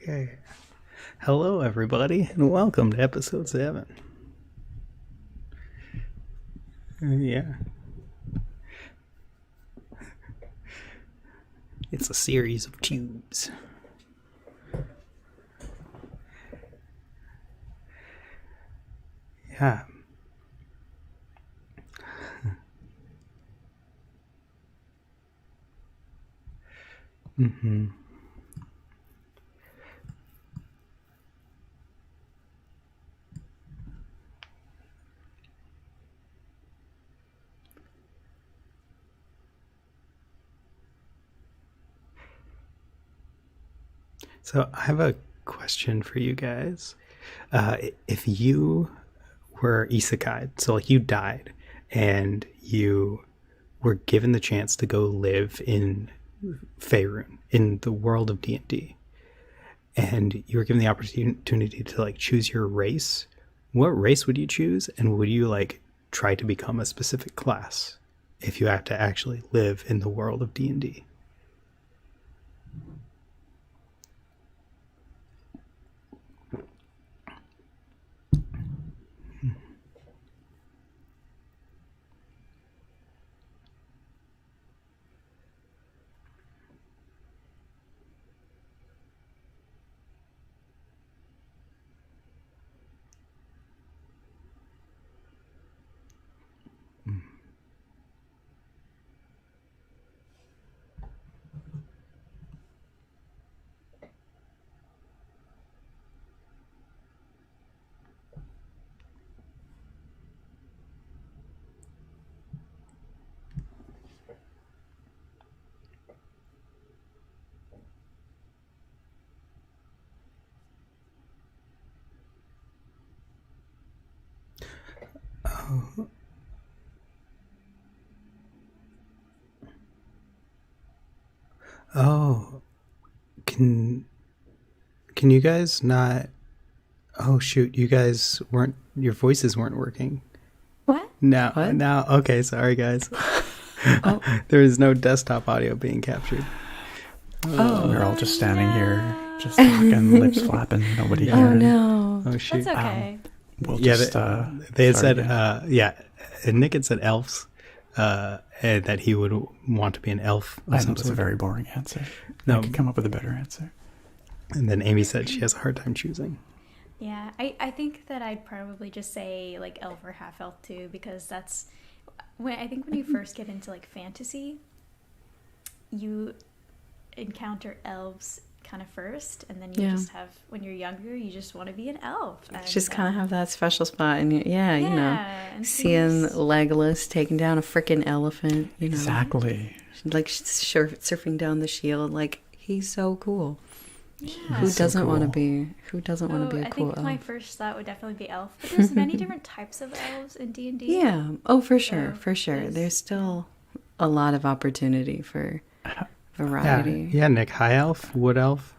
Okay. Hello, everybody, and welcome to episode 7. Yeah. It's a series of tubes. Yeah. Mm-hmm. So I have a question for you guys. If you were isekai, so like you died and you were given the chance to go live in Faerun, in the world of D&D, and you were given the opportunity to like choose your race, what race would you choose, and would you like try to become a specific class if you had to actually live in the world of D&D? Oh, can you guys not? Oh shoot, you guys weren't. Your voices weren't working. What? Now, What? now. Okay, sorry guys. Oh. There is no desktop audio being captured. We're all just standing here, just talking, lips flapping, nobody Yeah. here. Oh no. Oh shoot. That's okay. We'll Yeah, just, they had start said, again. yeah, and Nick had said elves, and that he would want to be an elf of I know some that's a sort. very boring answer. No. I could come up with a better answer. And then Amy said she has a hard time choosing. Yeah, I think that I'd probably just say like elf or half elf too, because that's when you first get into like fantasy, you encounter elves kind of first, and then you Yeah. just have, when you're younger, you just want to be an elf. And, Just kind of have that special spot, and you know, and seeing things- Legolas taking down a freaking elephant, you know, Exactly. like surfing down the shield, like he's so cool. Yeah. Who so doesn't want to cool. be? Who doesn't want to be a I cool think my elf? first thought would definitely be elf, but there's many different types of elves in D&D. Yeah. Oh, for sure, So for sure. there's- There's still a lot of opportunity for Yeah, variety. yeah. Nick, high elf, wood elf.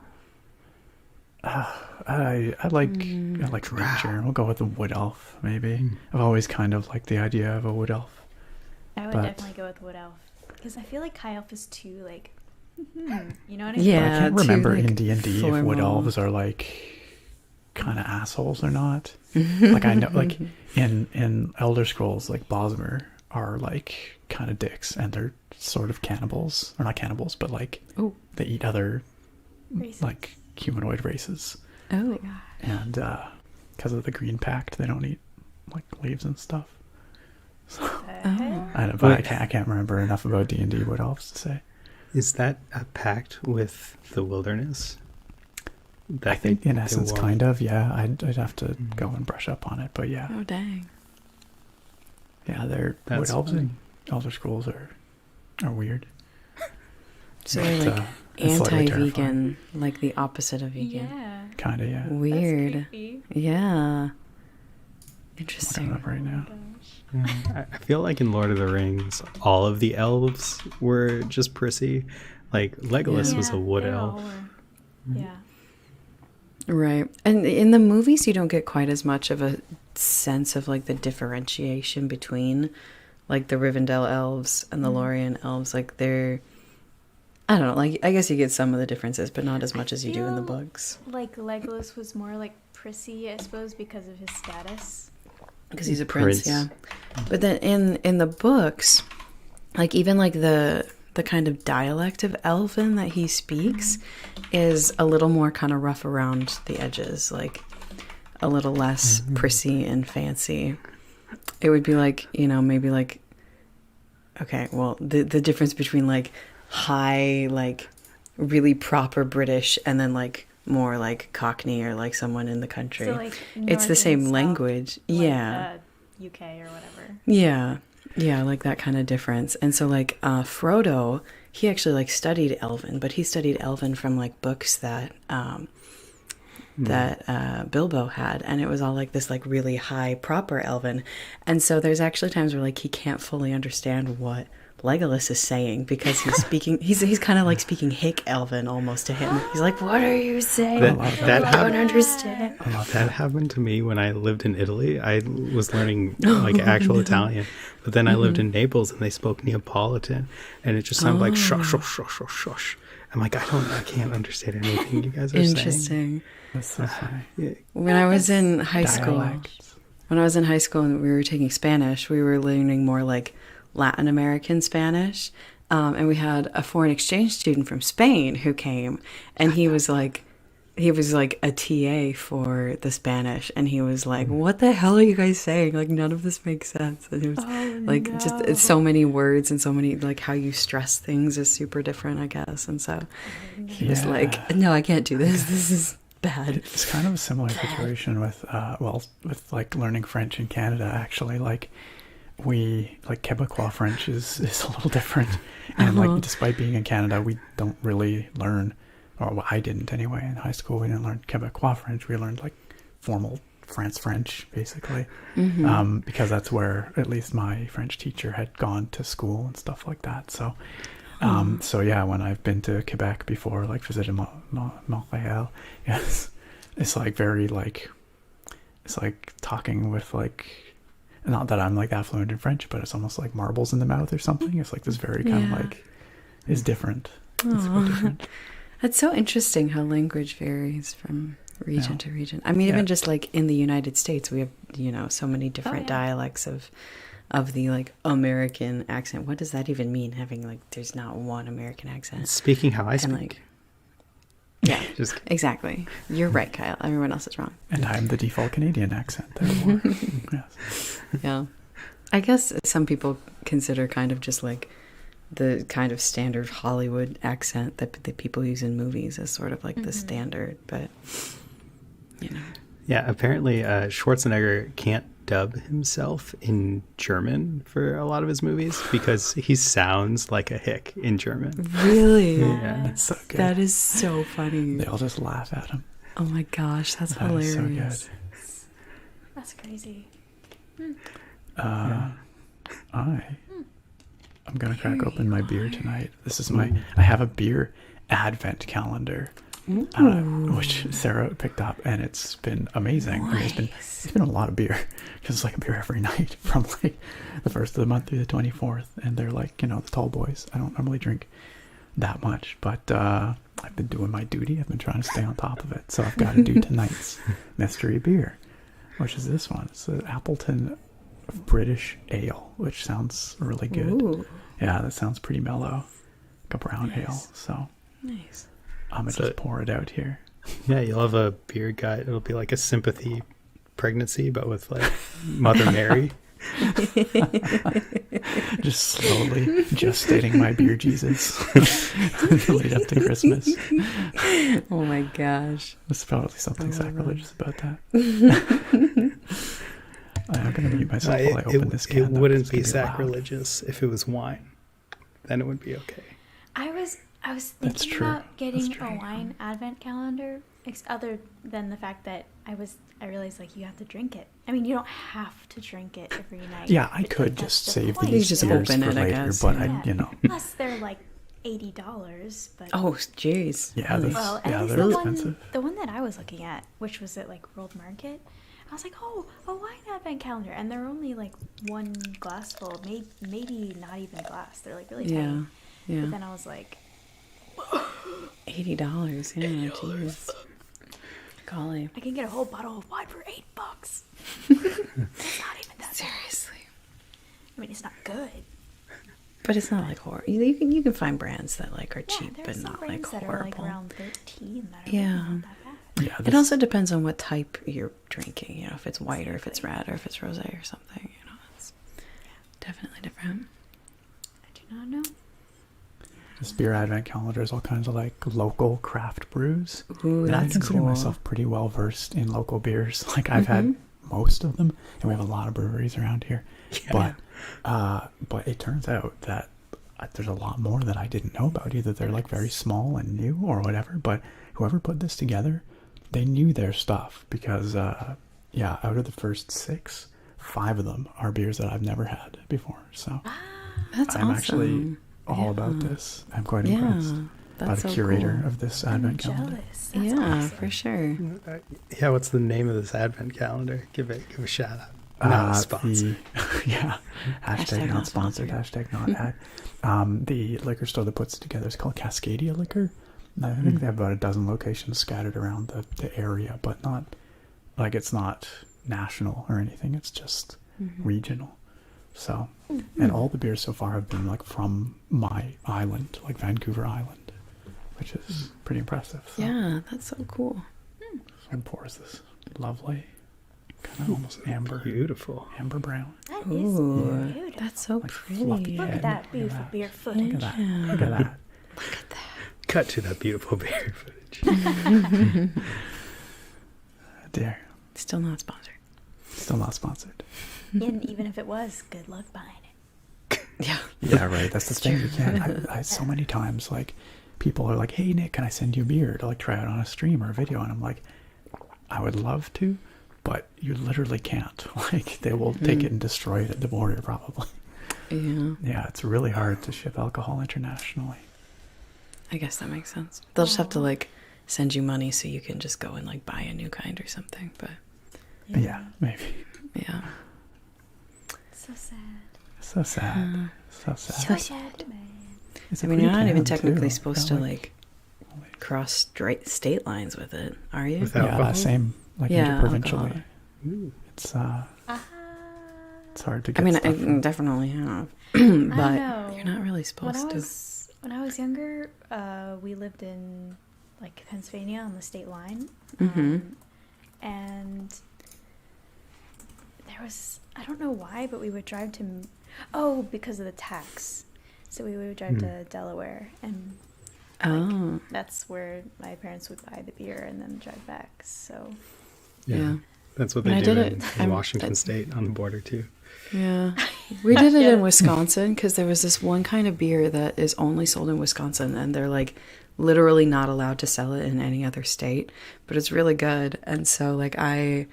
I like nature. We'll go with the wood elf, maybe. I've always kind of liked the idea of a wood elf. I would But- definitely go with wood elf, because I feel like high elf is too like, you know what I mean? Yeah. But I can't too, remember like, in D&D if wood formal. elves are like kind of assholes or not. Like I know, like in Elder Scrolls, like Bosmer are like kind of dicks, and they're sort of cannibals, or not cannibals, but like Oh. they eat other Races. like humanoid races, Oh. and because of the Green Pact, they don't eat like leaves and stuff. The hell? I don't, but I can't remember enough about D&D wood elves to say. Is that a pact with the wilderness? I think in essence, won't- kind of, yeah. I'd have to go and brush up on it, but yeah, Oh, dang. yeah. They're That's wood elves funny. in Elder Scrolls are weird. So But, like it's slightly terrifying. anti-vegan, like the opposite of vegan. Yeah. Kind of, yeah. That's Weird. creepy. Yeah. Looking it Interesting. up right now. I feel like in Lord of the Rings, all of the elves were just prissy. Like Legolas was a wood they elf. all were. Yeah. Right. And in the movies, you don't get quite as much of a sense of like the differentiation between like the Rivendell elves and the Lorien elves. Like they're, I don't know. Like, I guess you get some of the differences, but not as much as you do in the feel books. Like Legolas was more like prissy, I suppose, because of his status. Because he's a prince, yeah. But then in the books, like even like the kind of dialect of Elven that he speaks is a little more kind of rough around the edges, like a little less prissy and fancy. It would be like, you know, maybe like, okay, well, the difference between like high, like really proper British and then like more like Cockney or like someone in the country. So like It's the north same and south, language. like, Yeah. UK or whatever. Yeah. Yeah, like that kind of difference. And so like Frodo, he actually like studied Elven, but he studied Elven from like books that Bilbo had, and it was all like this like really high proper Elven. And so there's actually times where like he can't fully understand what Legolas is saying because he's speaking he's kind of like speaking hick Elven almost to him. He's like, what are you saying? That I don't understand. That happened to me when I lived in Italy. I was learning like actual Italian, but then I lived in Naples and they spoke Neapolitan, and it just sounded like shush, shush, shush, shush, shush. I'm like, I can't understand anything you guys are saying. Interesting. That's so funny. Yeah. When I was in high school, Dialects. and we were taking Spanish, we were learning more like Latin American Spanish. And we had a foreign exchange student from Spain who came, and he was like a TA for the Spanish, and he was like, what the hell are you guys saying? Like, none of this makes sense. And it was just it's so many words and so many, like, how you stress things is super different, I guess. And so he was like, no, I can't do this. This is bad. It's kind of a similar situation with with like learning French in Canada, actually. Like we like Quebecois French is a little different, and like despite being in Canada, we don't really learn, or well, I didn't anyway. In high school, we didn't learn Quebecois French. We learned like formal France French, basically, because that's where at least my French teacher had gone to school and stuff like that. So. So yeah, when I've been to Quebec before, like visited Montreal, yes, it's like very like, it's like talking with like, not that I'm like that fluent in French, but it's almost like marbles in the mouth or something. It's like this very kind of like, is different. It's so different. That's so interesting how language varies from region to region. I mean, even just like in the United States, we have, you know, so many different dialects of the like American accent. What does that even mean? Having like, there's not one American accent. Speaking how I speak. Like, yeah, Just exactly. You're right, Kyle. Everyone else is wrong. And I'm the default Canadian accent, therefore. Yes. Yeah. I guess some people consider kind of just like the kind of standard Hollywood accent that people use in movies as sort of like the standard, but you know. Yeah, apparently Schwarzenegger can't dub himself in German for a lot of his movies because he sounds like a hick in German. Really? Yeah. That's so good. That is so funny. They all just laugh at him. Oh my gosh, that's That is hilarious. so good. That's crazy. I'm gonna crack open my beer tonight. This is I have a beer advent calendar, which Sarah picked up, and it's been amazing. Nice. I mean, it's been a lot of beer because it's like a beer every night from like the 1st of the month through the 24th, and they're like, you know, the tall boys. I don't normally drink that much, but I've been doing my duty. I've been trying to stay on top of it, so I've got to do tonight's mystery beer, which is this one. It's an Appleton British Ale, which sounds really good. Ooh. Yeah, that sounds pretty mellow, like a brown ale. So Nice. I'm gonna just pour it out here. Yeah, you'll have a beer guide. It'll be like a sympathy pregnancy, but with like Mother Mary. Just slowly gestating my beer Jesus lead up to Christmas. Oh my gosh. There's probably something sacrilegious about that. I'm gonna mute myself while I open this can. It though, wouldn't 'cause be it's gonna loud. sacrilegious if it was wine. Then it would be okay. I was That's thinking true. about getting That's true. a wine advent calendar, other than the fact that I realized like you have to drink it. I mean, you don't have to drink it every night. Yeah, I but could that's just the save point. these just beers open for it, I later, guess, but yeah. Unless they're like $80, but Oh, jeez. Yeah, Really? well, at yeah, least they're the expensive. one that I was looking at, which was at like World Market, I was like, oh, a wine advent calendar, and they're only like one glass full, maybe not even glass. They're like really Yeah. tiny. Yeah. But then I was like, $80. Yeah, jeez. Golly. I can get a whole bottle of wine for $8. It's not even that Seriously. bad. I mean, it's not good. But it's not like horror. You can find brands that like are cheap there are but some not like brands that horrible. are like around 13 that are Yeah. really not that bad. Yeah, It also depends on what type you're drinking. You know, if it's white or if it's red or if it's rosé or something. You know, it's definitely different. I do not know. this beer advent calendar is all kinds of like local craft brews. Ooh, And I that's consider cool. myself pretty well versed in local beers. Like I've had most of them, and we have a lot of breweries around here. Yeah. But it turns out that there's a lot more that I didn't know about. Either they're like very small and new or whatever. But whoever put this together, they knew their stuff because out of the first 6, 5 of them are beers that I've never had before. So That's I'm awesome. actually all about this. I'm quite impressed by that's the so curator cool. of this I'm advent calendar. jealous. That's Yeah, awesome. for sure. Yeah, what's the name of this advent calendar? Give a shout out. Not a sponsor. Hashtag not sponsored. Hashtag not ad. The liquor store that puts it together is called Cascadia Liquor. And I think they have about a dozen locations scattered around the area, but not like it's not national or anything. It's just regional. So, and all the beers so far have been like from my island, like Vancouver Island, which is pretty impressive. So, Yeah, that's so cool. and pours this lovely, kind of almost amber Beautiful. brown. That is Ooh, beautiful. that's so Like pretty. fluffy. Look Yeah, at that look at beautiful that. beer Look footage. at that. Look at that. Cut to that beautiful beer footage. Dear. Still not sponsored. Still not sponsored. And even if it was, good luck buying it. Yeah. Yeah, right. That's the thing. You can't. I so many times, like, people are like, "Hey, Nick, can I send you a beer to like try it on a stream or a video?" And I'm like, "I would love to, but you literally can't. Like, they will take it and destroy it at the border, probably." Yeah. Yeah, it's really hard to ship alcohol internationally. I guess that makes sense. They'll just have to like send you money so you can just go and like buy a new kind or something. But Yeah, maybe. yeah. So sad. So sad. So sad. So sad, man. It's I a mean, you're not free even can, technically too. supposed Not to like cross state lines with it, are you? Without Yeah, alcohol? same. Like Yeah, interprovincially. Ooh. It's hard to get I mean, stuff I from. definitely have, but know. you're not really When supposed I to. was younger, we lived in like Pennsylvania on the state line, and there was, I don't know why, but we would drive to because of the tax. So we would drive to Delaware, and Oh, that's where my parents would buy the beer and then drive back. So yeah. That's what When they I do did in, it, in Washington State on the border too. Yeah. We did it Yeah. in Wisconsin because there was this one kind of beer that is only sold in Wisconsin, and they're like literally not allowed to sell it in any other state, but it's really good. And so like I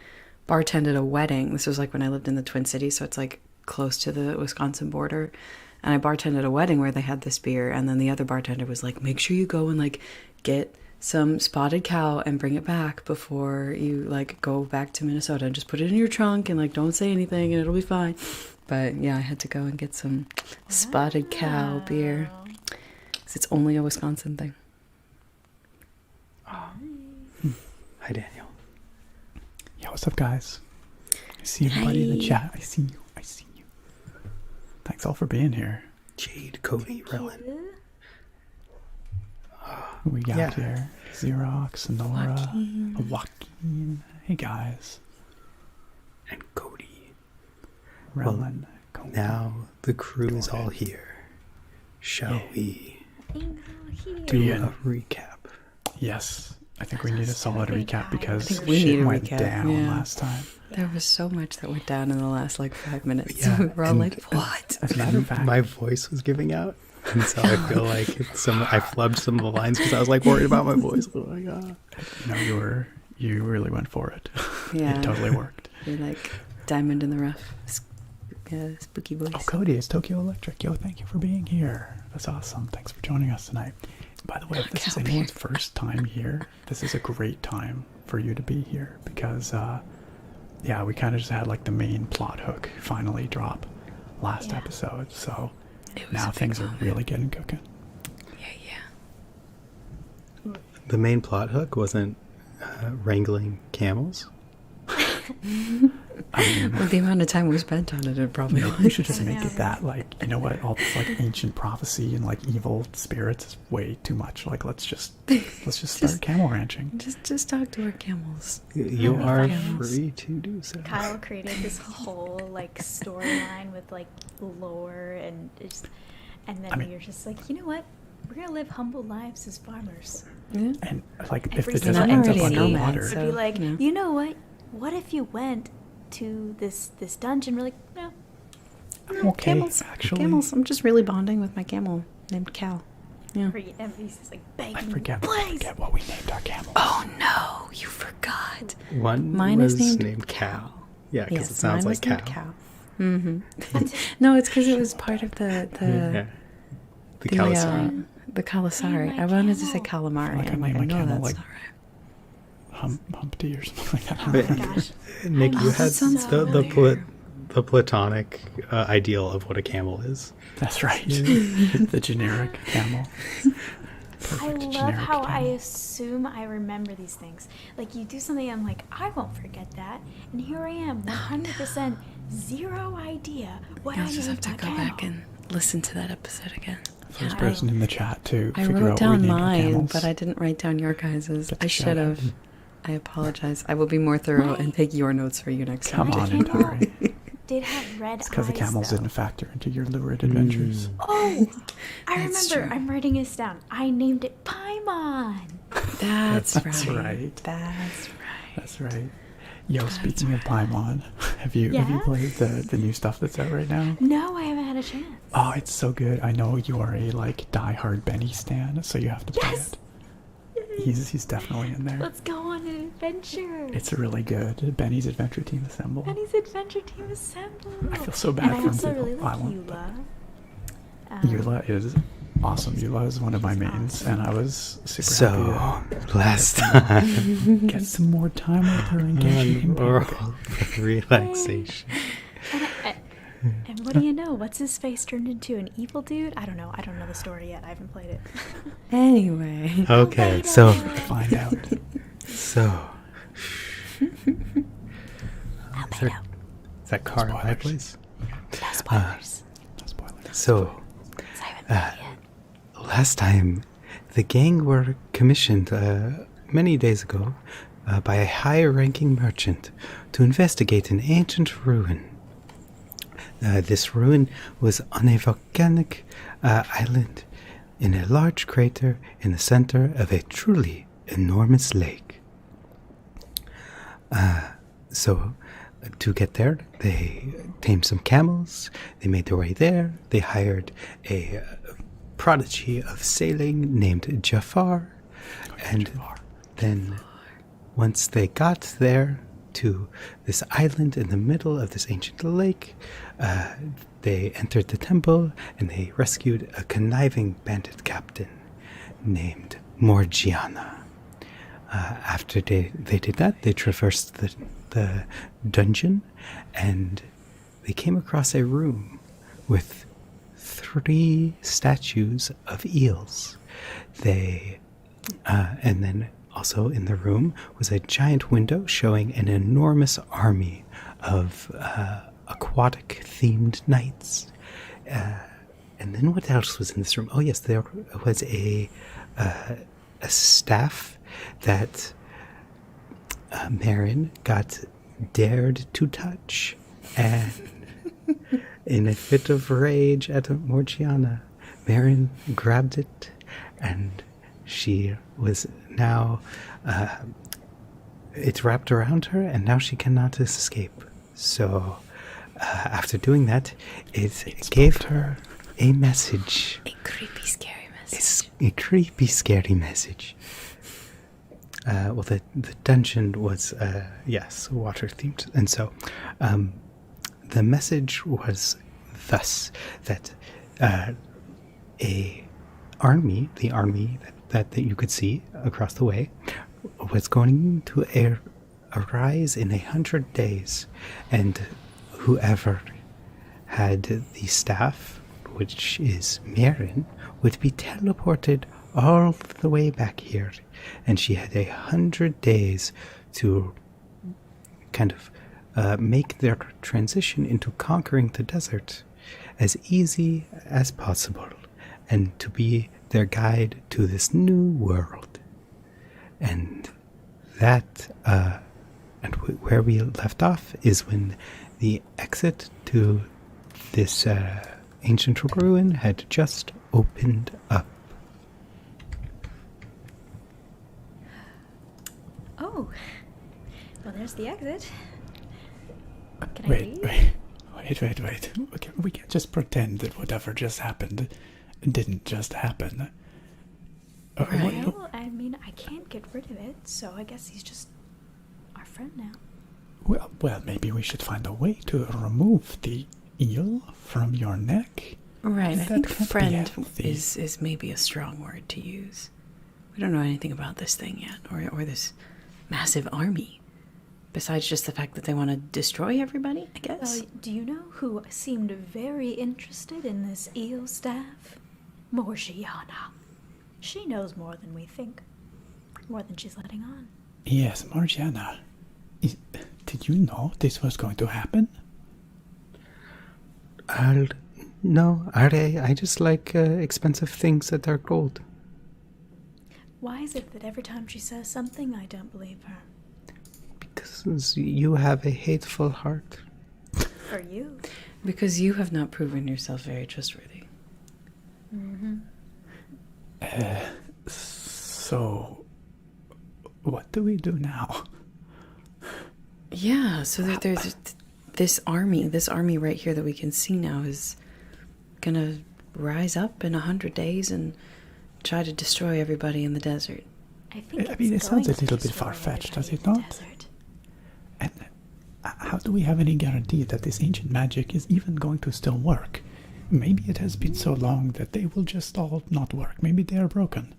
bartended a wedding. This was like when I lived in the Twin Cities, so it's like close to the Wisconsin border. And I bartended a wedding where they had this beer, and then the other bartender was like, make sure you go and like get some Spotted Cow and bring it back before you like go back to Minnesota, and just put it in your trunk and like don't say anything and it'll be fine. But yeah, I had to go and get some Spotted Cow beer. 'Cause it's only a Wisconsin thing. Hi, Daniel. Yeah, what's up, guys? I see everybody in the chat. I see you. I see you. Thanks all for being here. Jade, Cody, Rowan. Who we got Yeah. here? Xerox, Nora, Joaquin. Hey, guys. And Cody. Rowan. Now the crew is all here. Shall we do Yeah. a recap? Yes. I think we need a solid Big recap guy. because I think we need shit a went recap, down yeah. last time. There was so much that went down in the last like 5 minutes. Yeah, We were all and- like, what? As a matter of fact, My voice was giving out, and so I feel like I flubbed some of the lines because I was like worried about my voice. Oh my god! you really went for it. Yeah. It totally worked. You're like diamond in the rough. Spooky voice. Oh, Cody, it's Tokyo Electric. Yo, thank you for being here. That's awesome. Thanks for joining us tonight. By the way, if this is anyone's first time here, this is a great time for you to be here because, we kind of just had like the main plot hook finally drop last episode. So It was now a big things are moment. really getting cooking. Yeah. the main plot hook wasn't wrangling camels. With the amount of time we spent on it, it probably Maybe was. we should just make it that, like, you know what, all this like ancient prophecy and like evil spirits is way too much. Like, let's just start camel ranching. Just talk to our camels. You Oh, are camels. free to do so. Kyle created this whole like storyline with like lore and then you're just like, you know what? We're gonna live humble lives as farmers. Yeah. And like, if Every the single desert ends up already a nomad, underwater, It'd so- be like, yeah. you know what? What if you went to this dungeon? We're like, no. I'm okay, Camels. actually. Camels. I'm just really bonding with my camel named Cal. Yeah. And he's just like begging, I forget please. what we named our camels. Oh no, you forgot. One Mine was is named Cal. Yeah, because Yes, it sounds mine like was named cow. Mm-hmm. No, it's because it was part of the Yeah. The Calasari. the calasari. Name my I wanted to say camel. calamari. Like I I'm like, I named my know camel, that's like, not right. Humpty or something like that. Oh my gosh. Nick, I'm you so had sounds the platonic ideal of what a camel is. That's right. The generic camel. I Perfect love generic how I camel. assume I remember these things. Like, you do something, I'm like, I won't forget that. And here I am, 100% zero idea what I You'll just have named to my go camel. back and listen to that episode again. First Yeah, person in the chat to I figure wrote out what we down named our mine, camels. but I didn't write down your guys's. Get the I shout should out. have. I apologize. I will be more thorough and take your notes for you next Come time. on, camel Antari. did have red eyes. Because the camels though. didn't factor into your lurid adventures. Oh, I That's remember. true. I'm writing this down. I named it Paimon. That's, That's right. right. That's right. That's right. Yo, speaking of Paimon, have you Yeah? played the new stuff that's out right now? No, I haven't had a chance. Oh, it's so good. I know you are a like diehard Benny stan, so you have to play Yes! it. He's definitely in there. Let's go on an adventure. It's really good. Benny's Adventure Team Assemble. Benny's Adventure Team Assemble. I feel so bad and for I also people. really I like won't, Eula. Eula is awesome. Eula is one of my mains, and I was super So, happy last time to get some more time with her and Genshin on Impact. oral relaxation. And what do you know? What's his face turned into an evil dude? I don't know. I don't know the story yet. I haven't played it. Anyway. Okay, so Find out. so I'll is that car in my Spoilers. place? No spoilers. No spoilers. So I haven't played yet. last time, the gang were commissioned many days ago by a high-ranking merchant to investigate an ancient ruin. This ruin was on a volcanic island in a large crater in the center of a truly enormous lake. So, to get there, they tamed some camels, they made their way there, they hired a prodigy of sailing named Jafar, and then once they got there to this island in the middle of this ancient lake, they entered the temple and they rescued a conniving bandit captain named Morgiana. After they did that, they traversed the dungeon and they came across a room with 3 statues of eels. And then also in the room was a giant window showing an enormous army of aquatic themed knights. And then what else was in this room? Oh yes, there was a staff that Marin got dared to touch, and in a fit of rage at Morgiana, Marin grabbed it, and she was now it's wrapped around her, and now she cannot escape. So after doing that, it gave her a message. A creepy, scary message. A creepy, scary message. Well, the dungeon was, yes, water themed. And so the message was thus that the army that you could see across the way was going to arise in 100 days. And whoever had the staff, which is Marin, would be teleported all the way back here, and she had 100 days to kind of make their transition into conquering the desert as easy as possible, and to be their guide to this new world. And that, where we left off is when the exit to this ancient ruin had just opened up. Oh, well, there's the exit. Can I Wait, leave? wait. We can't just pretend that whatever just happened didn't just happen. Well, I mean, I can't get rid of it, so I guess he's just our friend now. Well, maybe we should find a way to remove the eel from your neck. Right, I That think can't be friend healthy. is maybe a strong word to use. We don't know anything about this thing yet, or this massive army. Besides just the fact that they want to destroy everybody, I guess. Well, do you know who seemed very interested in this eel staff? Morgiana. She knows more than we think. More than she's letting on. Yes, Margiana. Did you know this was going to happen? No, I just like expensive things that are gold. Why is it that every time she says something, I don't believe her? Because you have a hateful heart. For you? Because you have not proven yourself very trustworthy. Mm-hmm. So, what do we do now? Yeah, so there's this army right here that we can see now is gonna rise up in 100 days and try to destroy everybody in the desert. I think I mean, it sounds a going to little bit destroy far-fetched, does everybody it in the not? desert. And how do we have any guarantee that this ancient magic is even going to still work? Maybe it has been so long that they will just all not work. Maybe they are broken.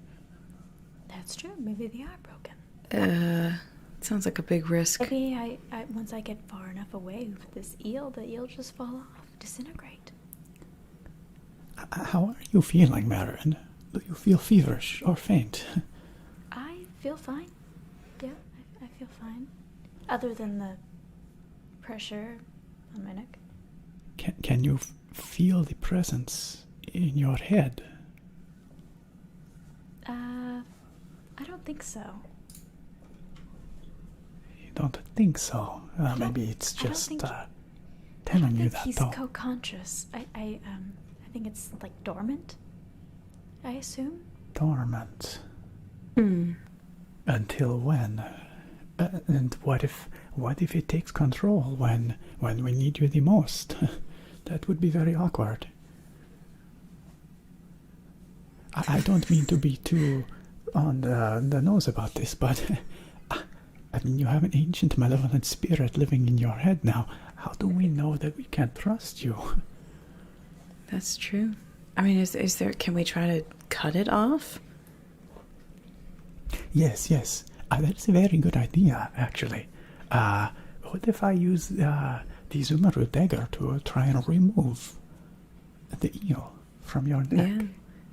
That's true. Maybe they are broken. Sounds like a big risk. Maybe I once I get far enough away with this eel, the eel just fall off, disintegrate. How are you feeling, Marin? Do you feel feverish or faint? I feel fine. Yeah, I feel fine. Other than the pressure on my neck. Can you feel the presence in your head? I don't think so. You don't think so? Maybe it's just telling you that, he's though. co-conscious. I think it's like dormant. I assume. Dormant. Until when? And what if it takes control when we need you the most? That would be very awkward. I don't mean to be too on the nose about this, but I mean, you have an ancient malevolent spirit living in your head now. How do we know that we can trust you? That's true. I mean, is there? Can we try to cut it off? Yes. That's a very good idea, actually. What if I use the Zumaru dagger to try and remove the eel from your neck? Yeah.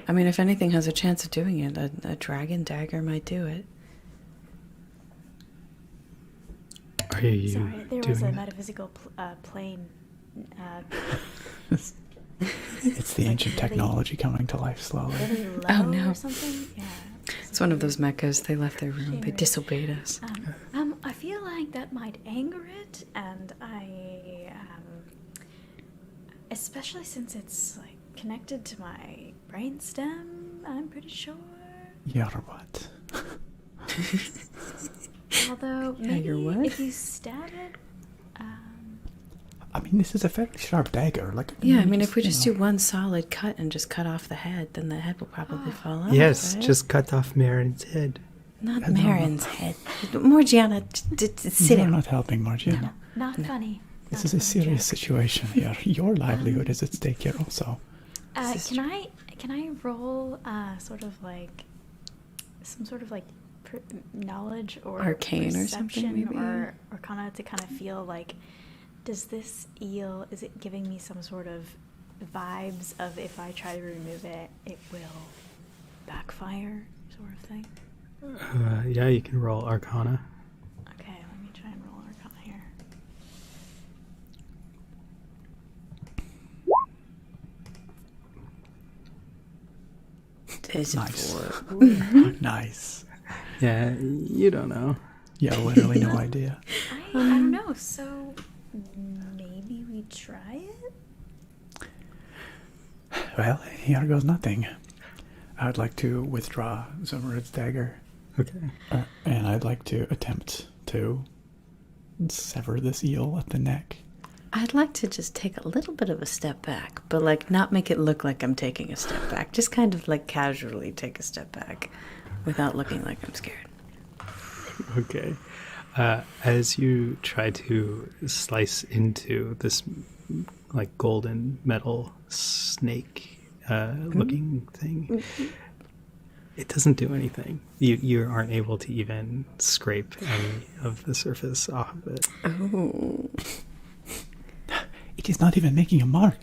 I mean, if anything has a chance of doing it, a dragon dagger might do it. Are you Sorry, there doing was a that? metaphysical plane. It's the ancient technology coming to life slowly. Really low Oh, no. or something. Yeah. It's one of those mechas. They left their room. They Sure. disobeyed us. I feel like that might anger it, and especially since it's like connected to my brainstem. I'm pretty sure. You're what? Although Yeah, maybe you're what? if you stab it, I mean, this is a fairly sharp dagger. Yeah, I mean, if we just do one solid cut and just cut off the head, then the head will probably fall off. Yes, right? just cut off Marin's head. Not Marin's head. Morgiana, sit You're down. not helping, Margiana. not funny. This Not is a funny, serious Jack. situation here. Your livelihood is at stake here also. Can I roll sort of like some sort of like knowledge or Arcane or something, perception maybe? or kind of feel like, does this eel, is it giving me some sort of vibes of if I try to remove it, it will backfire sort of thing? Yeah, you can roll Arcana. Okay, let me try and roll Arcana here. It's a Nice. 4. Nice. Yeah, you don't know. Yeah, literally no idea. I don't know, so maybe we try it? Well, here goes nothing. I'd like to withdraw Zumurud's dagger, Okay. and I'd like to attempt to sever this eel at the neck. I'd like to just take a little bit of a step back, but like not make it look like I'm taking a step back. Just kind of like casually take a step back without looking like I'm scared. Okay. As you try to slice into this like golden metal snake looking thing, it doesn't do anything. You aren't able to even scrape any of the surface off of it. Oh. It is not even making a mark.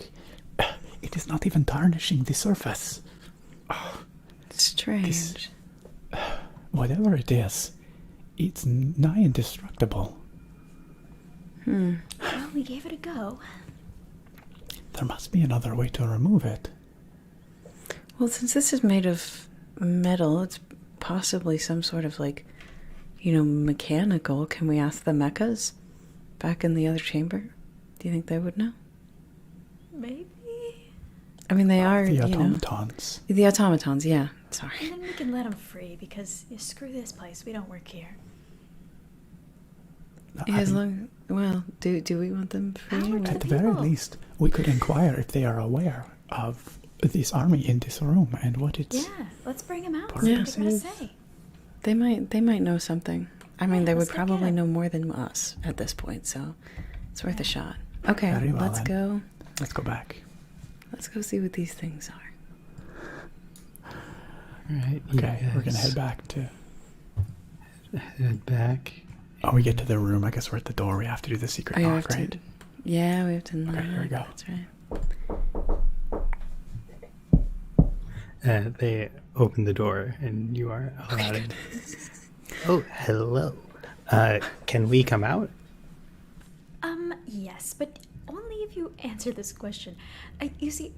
It is not even tarnishing the surface. Strange. Whatever it is, it's nigh indestructible. Well, we gave it a go. There must be another way to remove it. Well, since this is made of metal, it's possibly some sort of like, mechanical. Can we ask the mechas back in the other chamber? Do you think they would know? Maybe. I mean, they are, The automatons. The automatons, yeah. Sorry. And then we can let them free because screw this place. We don't work here. As long, well, do we want them free? I'll work At the the very people. least, we could inquire if they are aware of this army in this room and what it's... Yeah, let's bring them out. Purpose See what they gotta is- say. They might know something. I mean, Yeah, they would let's go get probably 'em. know more than us at this point, so it's worth a shot. Okay, Very well, let's then. go. Let's go back. Let's go see what these things are. All right. you Okay, we're gonna guys head back to... Head back. Oh, we get to the room. I guess we're at the door. We have to do the secret Oh, you knock, have right? to. Yeah, we have to. Okay, here we go. That's right. They open the door, and you are allowed in. Oh, hello. Can we come out? Yes, but only if you answer this question. You see,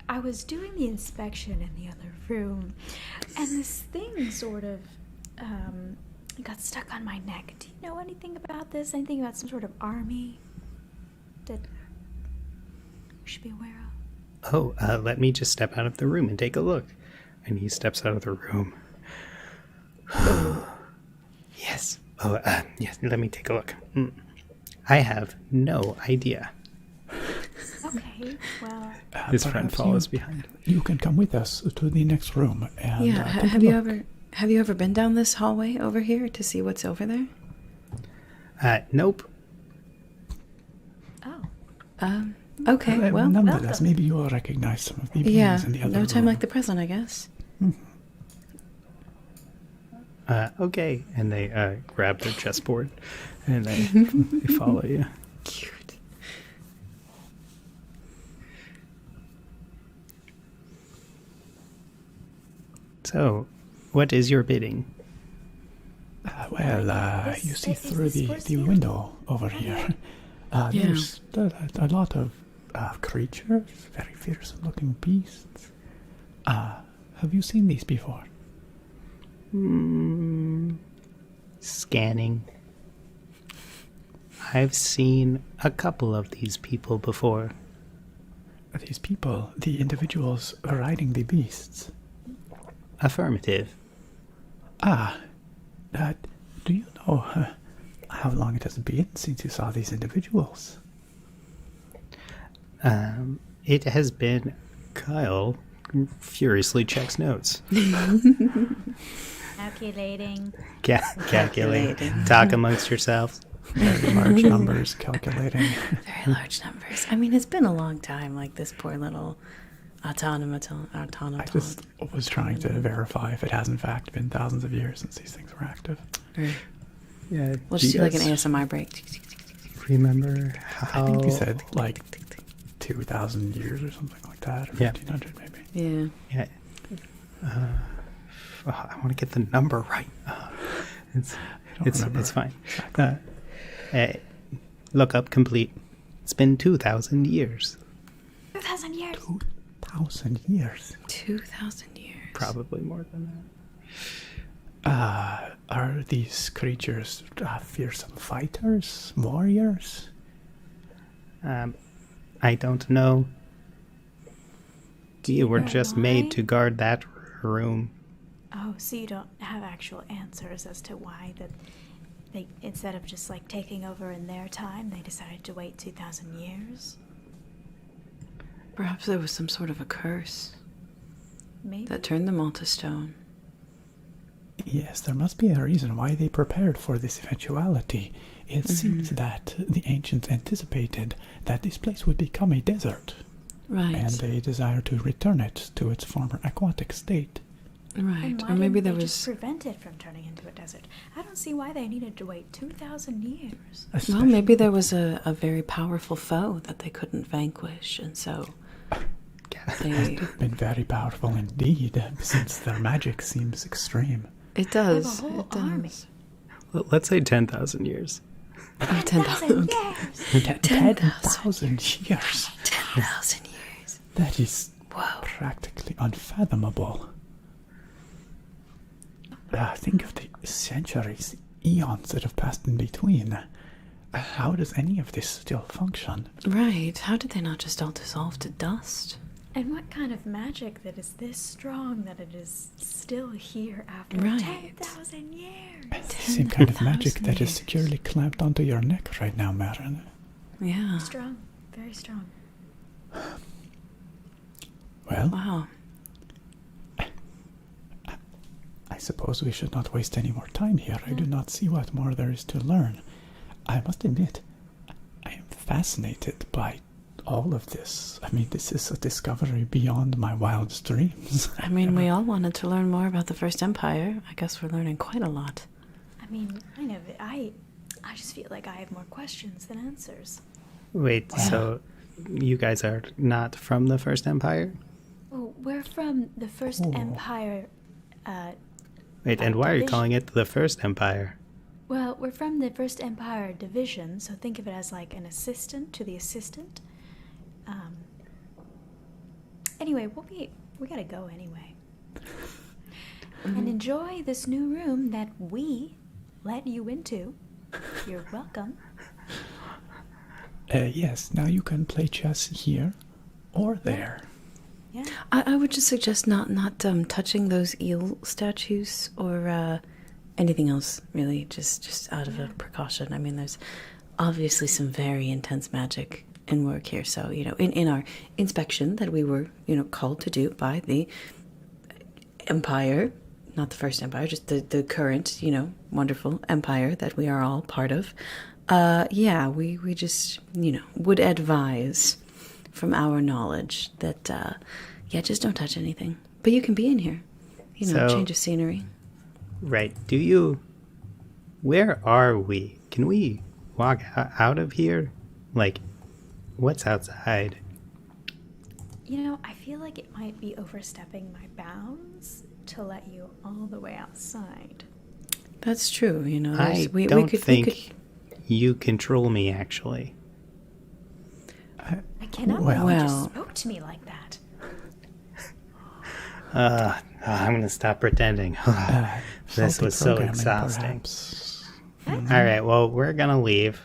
I was doing the inspection in the other room, and this thing sort of, got stuck on my neck. Do you know anything about this? Anything about some sort of army that we should be aware of? Oh, let me just step out of the room and take a look. And he steps out of the room. Yes. Oh, yes, let me take a look. I have no idea. Okay, well, His friend Perhaps follows behind. You can come with us to the next room and Yeah. take a Have you look. ever been down this hallway over here to see what's over there? Nope. oh. Okay. Well. nonetheless, welcome. maybe you will recognize some of the beings Yeah. in the other No time room. like the present, I guess. Okay. And they grab their chessboard, and they follow you. Cute. So, what is your bidding? You see Is through this for the sale? window over here. There's a lot of creatures, very fearsome-looking beasts. Have you seen these before? Scanning. I've seen a couple of these people before. These people, the individuals riding the beasts. Affirmative. Do you know how long it has been since you saw these individuals? It has been Kyle furiously checks notes. Calculating. Calculating. Talk amongst yourselves. Very large numbers, calculating. Very large numbers. I mean, it's been a long time. Like this poor little automaton. I just was trying to verify if it has in fact been thousands of years since these things were active. Right. Yeah. We'll just do like an ASMR break. Remember how? I think you said like 2,000 years or something like that, or Yeah. 1,500 maybe. Yeah. Yeah. I want to get the number right. It's fine. Hey, look up complete. It's been 2,000 years. 2,000 years. 2,000 years. 2,000 years. Probably more than Are these creatures fearsome fighters, warriors? that. I don't know. You were know just why? made to guard that room. Oh, so you don't have actual answers as to why that they, instead of just like taking over in their time, they decided to wait 2,000 years? Perhaps there was some sort of a curse Maybe. that turned them all to stone. Yes, there must be a reason why they prepared for this eventuality. It seems that the ancients anticipated that this place would become a desert, Right. and they desire to return it to its former aquatic state. Right. And why Or maybe didn't there they was. just prevent it from turning into a desert? I don't see why they needed to wait 2,000 years. Well, maybe there was a very powerful foe that they couldn't vanquish, and so they. Been very powerful indeed, since their magic seems extreme. It They have does. a whole It army. does. Let's say 10,000 years. 10,000 years. 10,000 years. 10,000 years. That is Whoa. practically unfathomable. Think of the centuries, eons that have passed in between. How does any of this still function? Right. How did they not just all dissolve to dust? And what kind of magic that is this strong that it is still here after Right. 10,000 years? The same kind of magic 10,000 that is years. securely clamped onto your neck right now, Marin. Yeah. Strong. Very strong. Well, Wow. I suppose we should not waste any more time here. I do not see what more there is to learn. I must admit, I am fascinated by all of this. I mean, this is a discovery beyond my wildest dreams. I mean, we all wanted to learn more about the First Empire. I guess we're learning quite a lot. I mean, kind of. I just feel like I have more questions than answers. Wait, so you guys are not from the First Empire? Oh, we're from the First Empire. Wait, and why are you division. calling it the First Empire? Well, we're from the First Empire division, so think of it as like an assistant to the assistant. Anyway, we gotta go anyway. And enjoy this new room that we let you into. You're welcome. Yes, now you can play chess here or there. Yeah. I would just suggest not touching those eel statues or anything else, really, just out of a precaution. I mean, there's obviously some very intense magic in work here. So, in our inspection that we were, called to do by the Empire, not the First Empire, just the current, wonderful empire that we are all part of, we just, would advise from our knowledge that, just don't touch anything. But you can be in here, So- change of scenery. Right. Where are we? Can we walk out of here? Like, what's outside? I feel like it might be overstepping my bounds to let you all the way outside. That's true, I don't think you control me, actually. I cannot Well- believe you just Well- spoke to me like that. I'm going to stop pretending. This Faulty was so programming, exhausting. perhaps. All right, well, we're going to leave.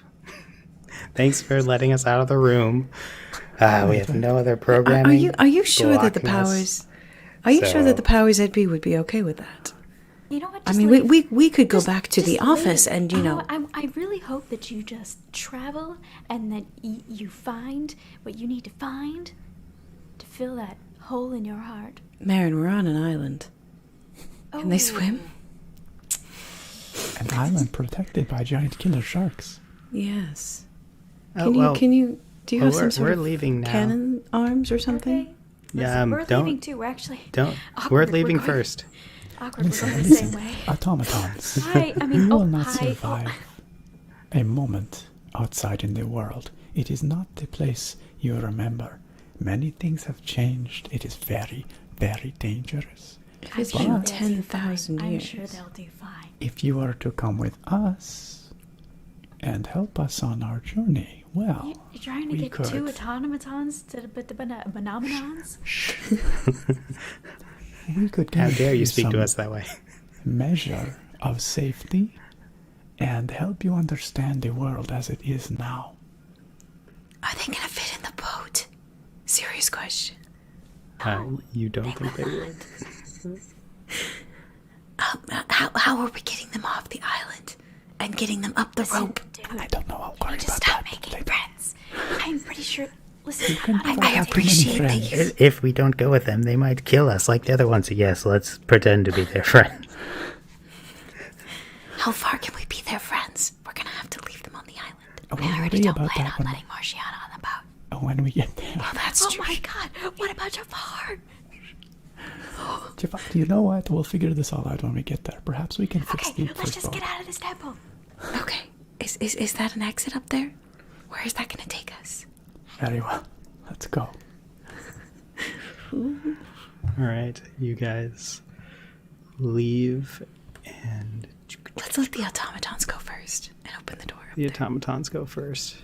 Thanks for letting us out of the room. We have no other programming. Are you sure that the blocking us. powers? Are you sure So- that the powers that be would be okay with that? You know what? I just mean, leave. we could go Just- back to the just office leave. and I really hope that you just travel and that you find what you need to find to fill that hole in your heart. Marin, we're on an island. Can they Oh. swim? An island protected by giant killer sharks. Yes. Oh, well, Do you well, have some we're sort of leaving now. cannon arms or something? Okay. Yeah, Listen, we're don't- leaving too. We're actually don't. awkward. We're leaving going- first. Awkward. We're Listen, going the listen, same way. automatons. Hi. I mean, You will oh, not hi. survive a moment outside in the world. It is not the place you remember. Many things have changed. It is very, very dangerous. If it's I'm been sure they'll do 10,000 fine. years. I'm sure they'll do fine. If you are to come with us and help us on our journey, well, You're trying to we get could. two automatons to the phenomenons? We could How give dare you speak to some us that way? measure of safety and help you understand the world as it is now. Are they gonna fit in the boat? Serious question. You don't think they will? How are we getting them off the island and getting them up the rope? Dude, I don't know how worried just about stop that. making friends. I'm pretty sure. Listen, can I'm find I out appreciate too many that friends. you. If we don't go with them, they might kill us like the other ones. Yes, let's pretend to be their friends. How far can we be their friends? We're gonna have to leave them on the island. We'll I already worry don't about plan that on when- letting Marciana on the boat. When we get there. Oh, that's oh true. my god, what about Jafar? Jafar, you know what? We'll figure this all out when we get there. Perhaps we can fix Okay, the let's first just boat. get out of this temple. Okay. Is that an exit up there? Where is that gonna take us? Very well. Let's go. All right, you guys leave, and Let's let the automatons go first and open the door up the there. automatons go first.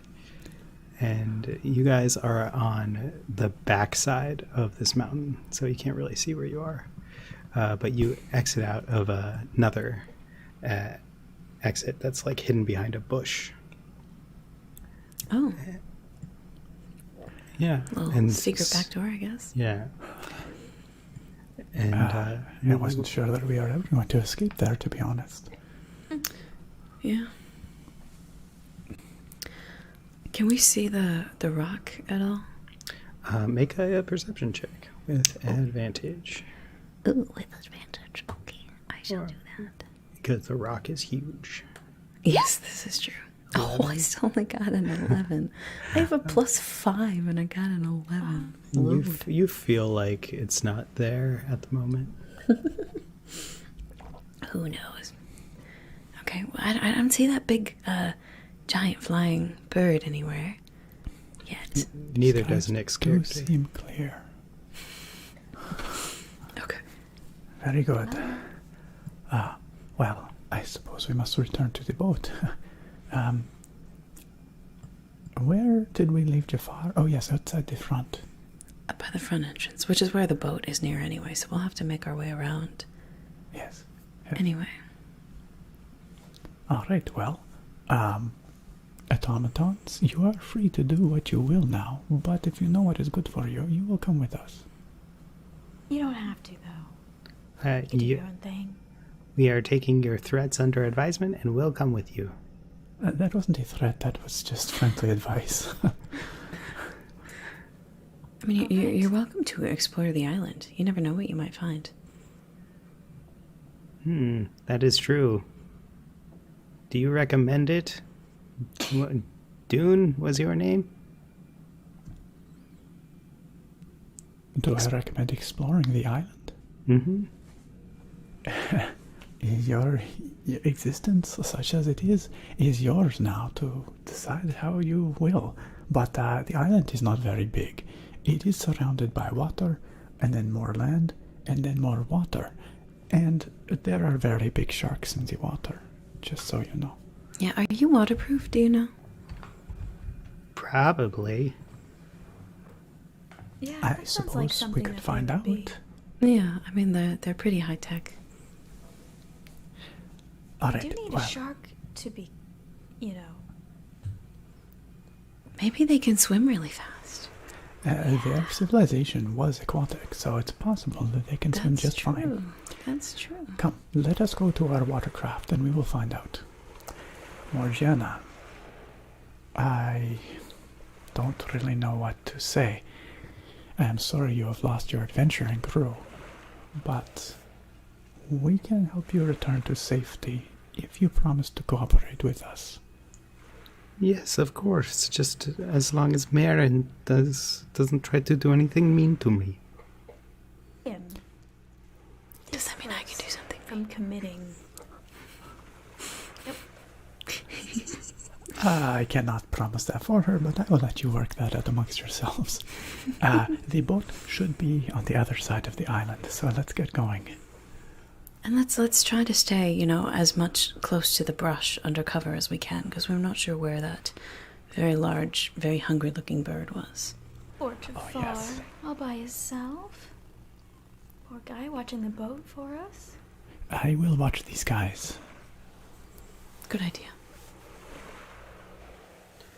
And you guys are on the backside of this mountain, so you can't really see where you are. But you exit out of another exit that's like hidden behind a bush. Oh, Yeah, little secret back door, I guess. Yeah, and I wasn't sure that we are ever going to escape there, to be honest. Yeah. Can we see the rock at all? make a perception check with advantage Ooh, with advantage. Okay, I shall do that. because the rock is huge. Yes, this is true. Oh, I still only got an 11. I have a +5 and I got an 11. You feel like it's not there at the moment. Who knows? Okay, well, I don't see that big, giant flying bird anywhere yet. Neither does Skies Nick's do character. seem clear. Okay. Very good. Well, I suppose we must return to the boat. Where did we leave Jafar? Oh, yes, outside the front. Up by the front entrance, which is where the boat is near anyway, so we'll have to make our way around. Yes. Anyway. All right, well, automatons, you are free to do what you will now, but if you know what is good for you, you will come with us. You don't have to, though. You can do your own thing. We are taking your threats under advisement and will come with you. That wasn't a threat, that was just friendly advice. I mean, you're welcome to explore the island. You never know what you might find. That is true. Do you recommend it? Dune was your name? Do I recommend exploring the island? Mm-hmm. Your existence, such as it is yours now to decide how you will. But the island is not very big. It is surrounded by water, and then more land, and then more water. And there are very big sharks in the water, just so you know. Yeah, are you waterproof, do you know? Probably. Yeah, I that sounds like suppose we something could that find they out. would be. Yeah, I mean, they're pretty high tech. All You right, do need well, a shark to be, you know. Maybe they can swim really fast. their civilization was aquatic, so it's possible that they can swim just fine. That's true. Come, let us go to our watercraft and we will find out. Morgiana, I don't really know what to say. I am sorry you have lost your adventuring crew, but we can help you return to safety if you promise to cooperate with us. Yes, of course. Just as long as Marin doesn't try to do anything mean to me. Him Does that mean I can do something? from committing. I cannot promise that for her, but I will let you work that out amongst yourselves. The boat should be on the other side of the island, so let's get going. And let's try to stay, as much close to the brush under cover as we can, because we're not sure where that very large, very hungry-looking bird was. Poor Jafar, yes. all by himself. Poor guy watching the boat for us. I will watch these guys. Good idea.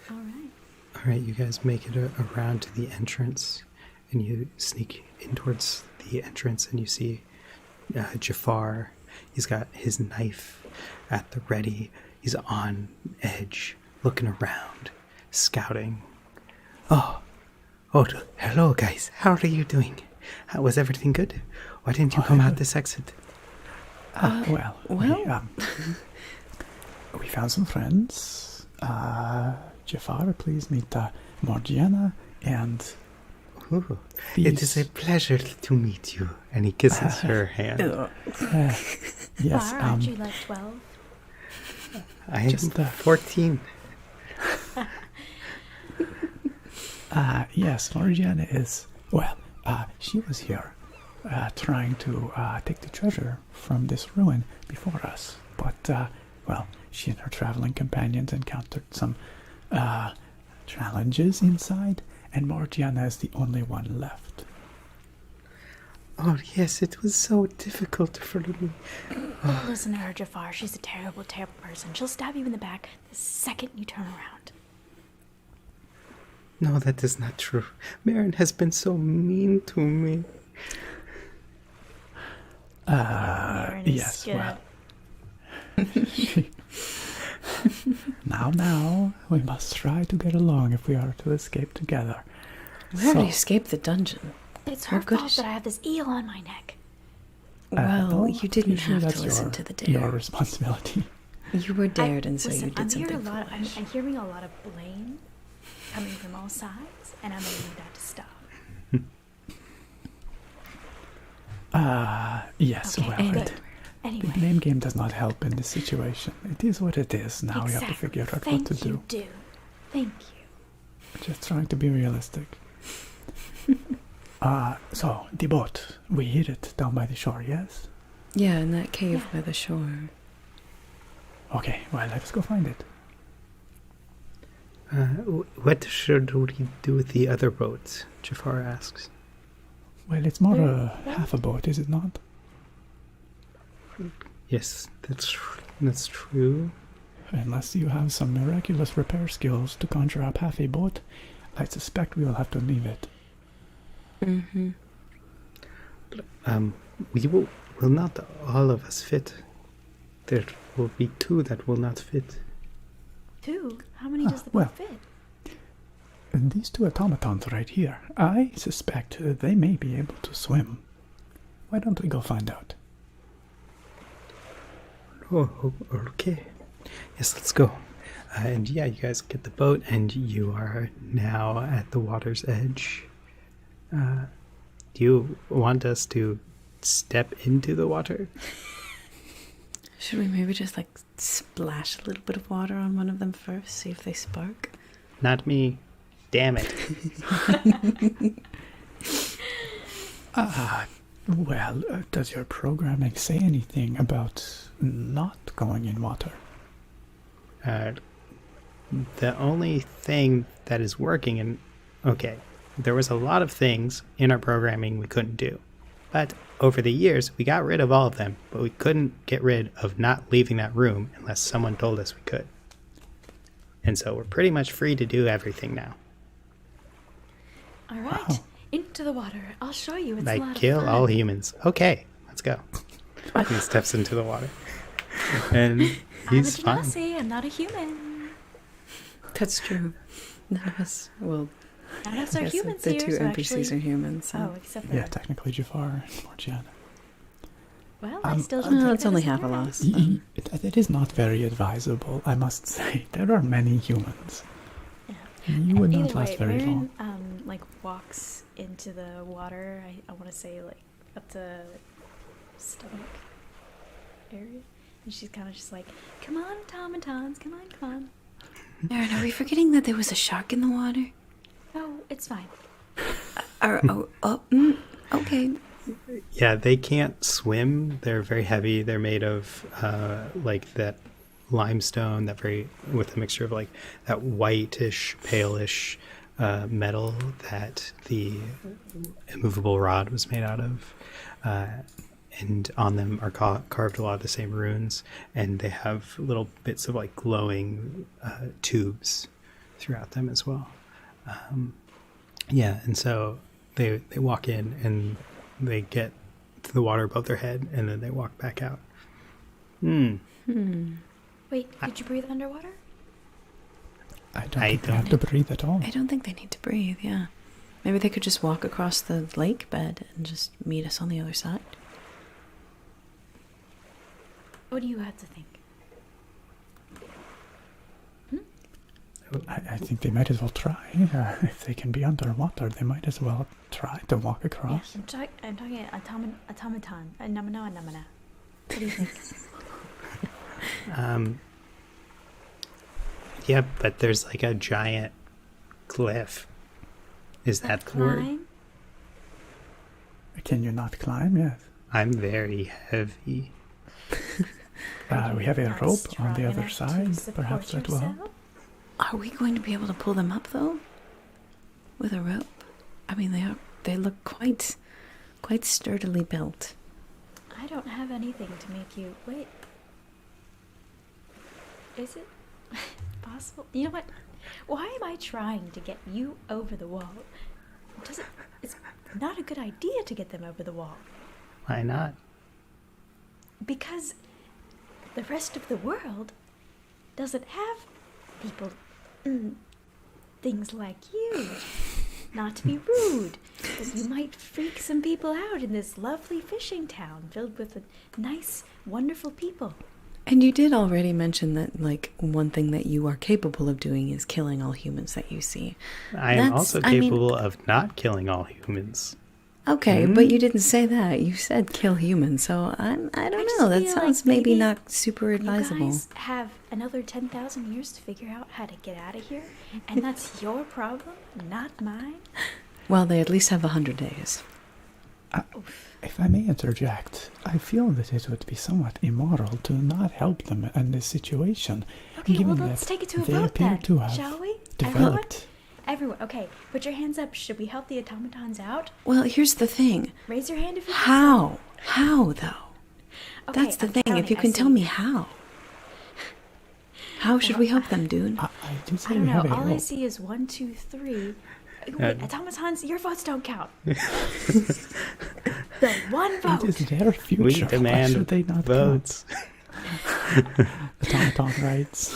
All right. All right, you guys make it around to the entrance, and you sneak in towards the entrance, and you see Jafar. He's got his knife at the ready. He's on edge, looking around, scouting. Oh, hello, guys. How are you doing? Was everything good? Why didn't you come out this exit? Well, we found some friends. Jafar, please meet Morgiana and... Ooh, it is a pleasure to meet you. And he kisses her hand. Yes, Far, aren't you like 12? I am 14. Yes, Morgiana is... Well, she was here trying to take the treasure from this ruin before us. But, she and her traveling companions encountered some challenges inside, and Morgiana is the only one left. Oh, yes, it was so difficult for me. Don't listen to her, Jafar. She's a terrible, terrible person. She'll stab you in the back the second you turn around. No, that is not true. Marin has been so mean to me. Marin is Yes, good. well... Now, we must try to get along if we are to escape together. We already escaped the dungeon. It's her We're good. fault that I have this eel on my neck. Well, you didn't pretty sure have that's to listen to the dare. your responsibility. You were dared, and so Listen, you did something I'm foolish. hearing a lot of blame coming from all sides, and I'm going to need that to stop. Yes, Okay, well, good. the Anyway, blame game does not help in this situation. It is what it is. Now we have to figure out Thank what to you, do. Dune. Thank you. Just trying to be realistic. So, the boat. We hid it down by the shore, yes? Yeah, in that cave by the shore. Okay, well, let's go find it. What should we do with the other boats? Jafar asks. Well, it's more half a boat, is it not? Yes, that's true. Unless you have some miraculous repair skills to conjure up half a boat, I suspect we will have to leave it. Mm-hmm. We will not all of us fit. There will be 2 that will not fit. 2? How many does the boat well. fit? And these 2 automatons right here, I suspect they may be able to swim. Why don't we go find out? Oh, okay. Yes, let's go. And yeah, you guys get the boat, and you are now at the water's edge. Do you want us to step into the water? Should we maybe just splash a little bit of water on one of them first, see if they spark? Not me. Damn it. Well, does your programming say anything about not going in water? The only thing that is working, and okay, there was a lot of things in our programming we couldn't do. But over the years, we got rid of all of them, but we couldn't get rid of not leaving that room unless someone told us we could. And so we're pretty much free to do everything now. All right, Wow. into the water. I'll show you. It's a lot Like, of kill fun. all humans. Okay, let's go. And he steps into the water. And he's I'm a fine. genasi. I'm not a human. That's true. None of us, well, None of us are yes, humans the here. 2 so NPCs actually... are humans. So. Oh, except for... Yeah, technically Jafar and Morgiana. Well, I still don't Well, think it's that only is half a apparent. loss. It is not very advisable, I must say. There are many humans. Yeah. You would not Either last way, very Marin, long. walks into the water. I want to say up to stomach area, and she's kind of just like, "Come on, Automatons, come on, come on." Aaron, are we forgetting that there was a shark in the water? Oh, it's fine. Okay. Yeah, they can't swim. They're very heavy. They're made of like that limestone, that very with a mixture of like that whitish, palish metal that the immovable rod was made out of. And on them are carved a lot of the same runes, and they have little bits of like glowing tubes throughout them as well. Yeah, and so they walk in and they get to the water above their head, and then they walk back out. Wait, did you breathe underwater? I don't think they have to breathe at all. I don't think they need to breathe, yeah. Maybe they could just walk across the lake bed and just meet us on the other side. What do you have to think? I think they might as well try. If they can be underwater, they might as well try to walk across. Yeah, I'm talking automaton. Namana. What do you think? Yeah, but there's like a giant cliff. Is that the word? Climb? Can you not climb? Yes. I'm very heavy. We have a Not rope on the strong other enough to side. support Perhaps that will help. yourself? Are we going to be able to pull them up, though? With a rope? I mean, they look quite sturdily built. I don't have anything to make you wait. Is it possible? You know what? Why am I trying to get you over the wall? It's not a good idea to get them over the wall. Why not? Because the rest of the world doesn't have people, things like you. Not to be rude, but you might freak some people out in this lovely fishing town filled with nice, wonderful people. And you did already mention that, like, one thing that you are capable of doing is killing all humans that you see. I am also capable of not killing all humans. Okay, but you didn't say that. You said kill humans, so I don't know. That sounds like maybe not super advisable. You guys have another 10,000 years to figure out how to get out of here, and that's your problem, not mine. Well, they at least have 100 days. If I may interject, I feel that it would be somewhat immoral to not help them in this situation. Okay, given well, let's that take it to a they vote appear then, to have shall we? developed. Everyone, okay, put your hands up. Should we help the automatons out? Well, here's the thing. Raise your hand if you How? How, though? Okay, That's the I'm thing. counting. If you I can see. tell me how. How should we help them, Dune? I did say I don't we know. have a All I rope. see is 1, 2, 3. Wait, automatons, your votes don't count. The one It vote. is their future. We Why demand should they not votes. Automaton rights.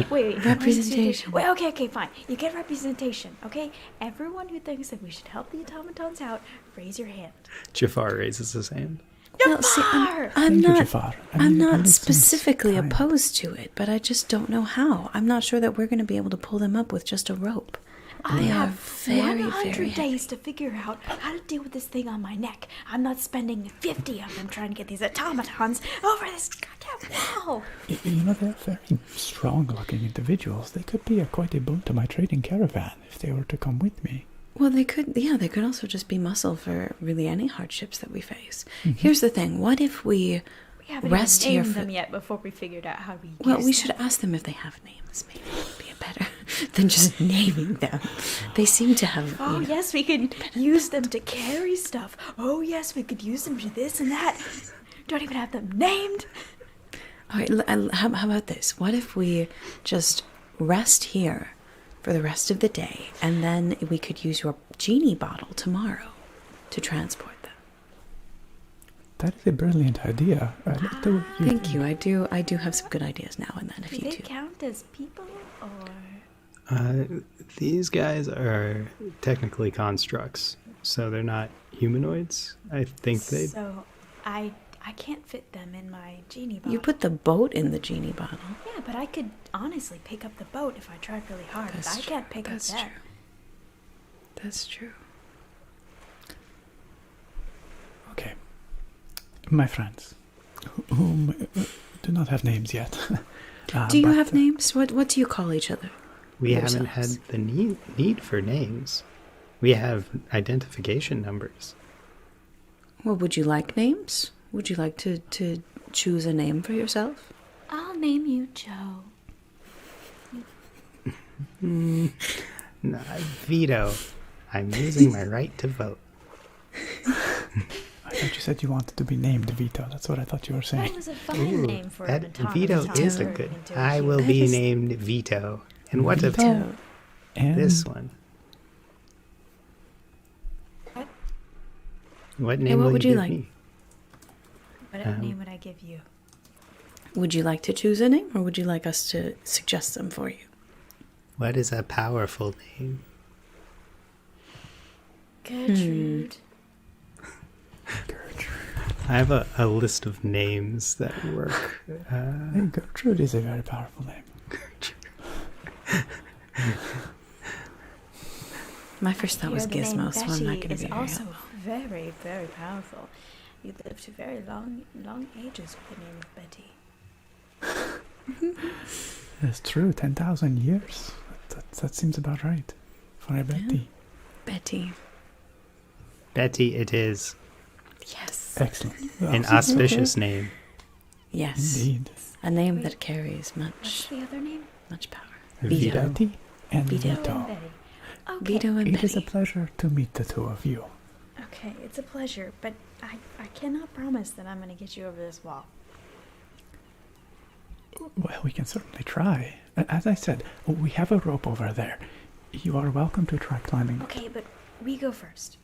Wait. Representation. Wait, okay, fine. You get representation, okay? Everyone who thinks that we should help the automatons out, raise your hand. Jafar raises his hand. Well, see, Jafar! I'm Thank you, not. Jafar. I I'm mean, not it seems specifically kind. opposed to it, but I just don't know how. I'm not sure that we're going to be able to pull them up with just a rope. I They are have very, 100 very days to figure out how to deal with this thing on my neck. I'm not spending 50 of them trying to get these automatons over this goddamn wall. You know, they're very strong-looking individuals. They could be quite a boon to my trading caravan if they were to come with me. Well, they could also just be muscle for really any hardships that we face. Here's the thing. What if we We haven't rest even here named for... them yet before we figured out how we use Well, we them. should ask them if they have names. Maybe it would be a better than just naming them. They seem to have... Oh, you know, yes, we could use them to carry stuff. Oh, yes, we could use them to this and that. Don't even have them named. All right, how about this? What if we just rest here for the rest of the day, and then we could use your genie bottle tomorrow to transport them? That is a brilliant idea. Thank you. I do have some good ideas now and then. If Do you they do. count as people or... These guys are technically constructs, so they're not humanoids. I think they. So, I can't fit them in my genie bottle. You put the boat in the genie bottle. Yeah, but I could honestly pick up the boat if I tried really hard. That's but I true. can't pick That's up that. true. That's true. Okay. My friends, whom do not have names yet. Do you but, have names? What do you call each other? We haven't Yourselves. had the need for names. We have identification numbers. Well, would you like names? Would you like to choose a name for yourself? I'll name you Joe. No, veto. I'm using my right to vote. I thought you said you wanted to be named Vito. That's what I thought you were saying. That was a fine name for an That Vito automaton is a turned good. into a I human. will be named Vito. And what Vito. about And this one? What? What name what will would you you give like? me? What name would I give you? Would you like to choose a name, or would you like us to suggest them for you? What is a powerful name? Gertrude. Gertrude. I have a list of names that work. Hey, Gertrude is a very powerful name. My first thought was Here, the name Gizmo, so I'm not going to Betty be is very also helpful. very, very powerful. You lived to very long ages with the name of Betty. It's true, 10,000 years. That seems about right for a Betty. Betty. Betty, it is Yes. Excellent. an Awesome. auspicious name. Yes. Indeed. A name Wait. that carries What's much the other name? power. Vito. Vito. Betty and Vito. Vito. And Betty. Okay. Vito and It is a Betty. pleasure to meet the two of you. Okay, it's a pleasure, but I cannot promise that I'm going to get you over this wall. Well, we can certainly try. As I said, we have a rope over there. You are welcome to try climbing. Okay, but we go first.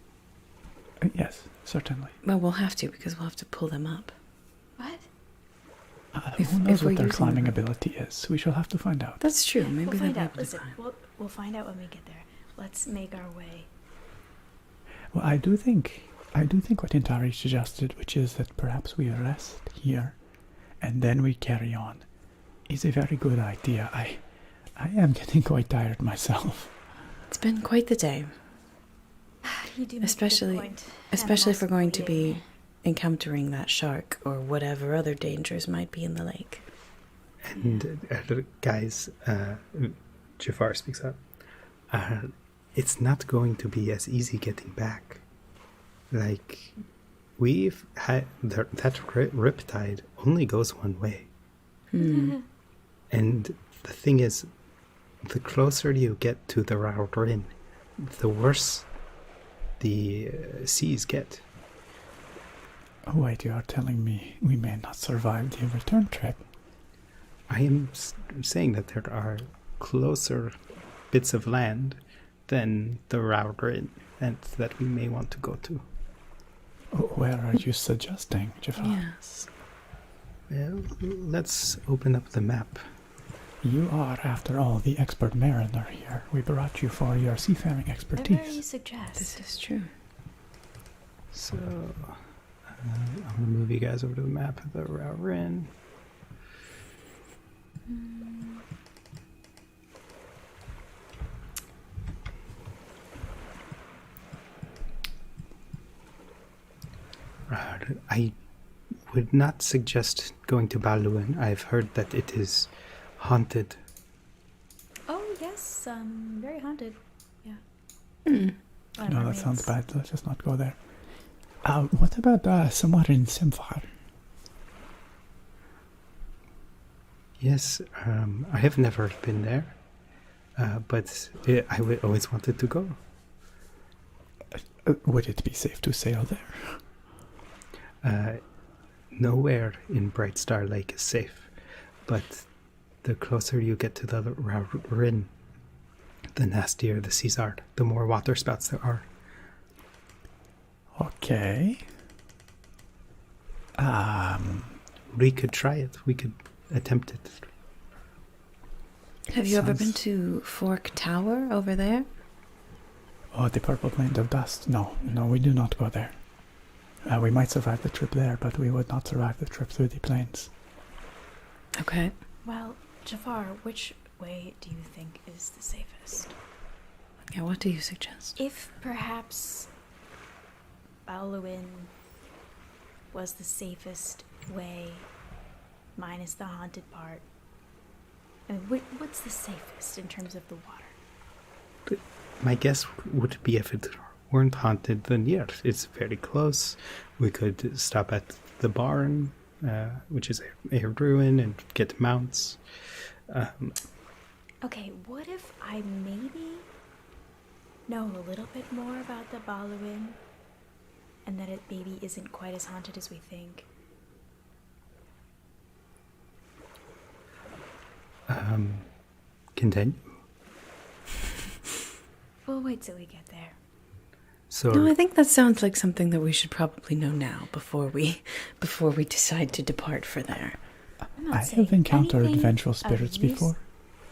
Yes, certainly. Well, we'll have to, because we'll have to pull them up. What? Who knows we're what their using climbing the- ability is? We shall have to find out. That's true. Maybe We'll they'll find be out. able to Listen, climb. we'll find out when we get there. Let's make our way. Well, I do think what Intari suggested, which is that perhaps we rest here and then we carry on, is a very good idea. I am getting quite tired myself. It's been quite the day, You do make a good especially point. And especially if we're also going to bleeding. be encountering that shark or whatever other dangers might be in the lake. And guys, Jafar speaks up. It's not going to be as easy getting back. Like, we've had that riptide only goes one way. And the thing is, the closer you get to the Raurin, the worse the seas get. Oh, wait, you are telling me we may not survive the return trip? I am saying that there are closer bits of land than the Raurin, and that we may want to go to. Oh, where are you suggesting, Jafar? Yes. Well, let's open up the map. You are, after all, the expert mariner here. We brought you for your seafaring Whatever you expertise. suggest. This is true. So, I'm going to move you guys over to the map of the Raurin. I would not suggest going to Baluan. I've heard that it is haunted. Oh, yes, very haunted. Yeah. Whatever No, it that sounds means. bad. Let's just not go there. What about somewhere in Simfar? Yes, I have never been there, but I always wanted to go. Would it be safe to sail there? Nowhere in Brightstar Lake is safe, but the closer you get to the Rin, the nastier the seas are, the more water spouts there are. Okay. We could try it. We could attempt it. Have you ever been Sounds- to Fork Tower over there? Oh, the purple plains of dust. No, we do not go there. We might survive the trip there, but we would not survive the trip through the plains. Okay. Well, Jafar, which way do you think is the safest? Yeah, what do you suggest? If perhaps Baluin was the safest way, minus the haunted part, I mean, what's the safest in terms of the water? My guess would be if it weren't haunted, then yes, it's very close. We could stop at the barn, which is a ruin, and get mounts. Okay, what if I maybe know a little bit more about the Baluin, and that it maybe isn't quite as haunted as we think? Continue. We'll wait till we get there. So No, I think that sounds like something that we should probably know now before we decide to depart for there. I'm not I saying have encountered anything vengeful of spirits use. before.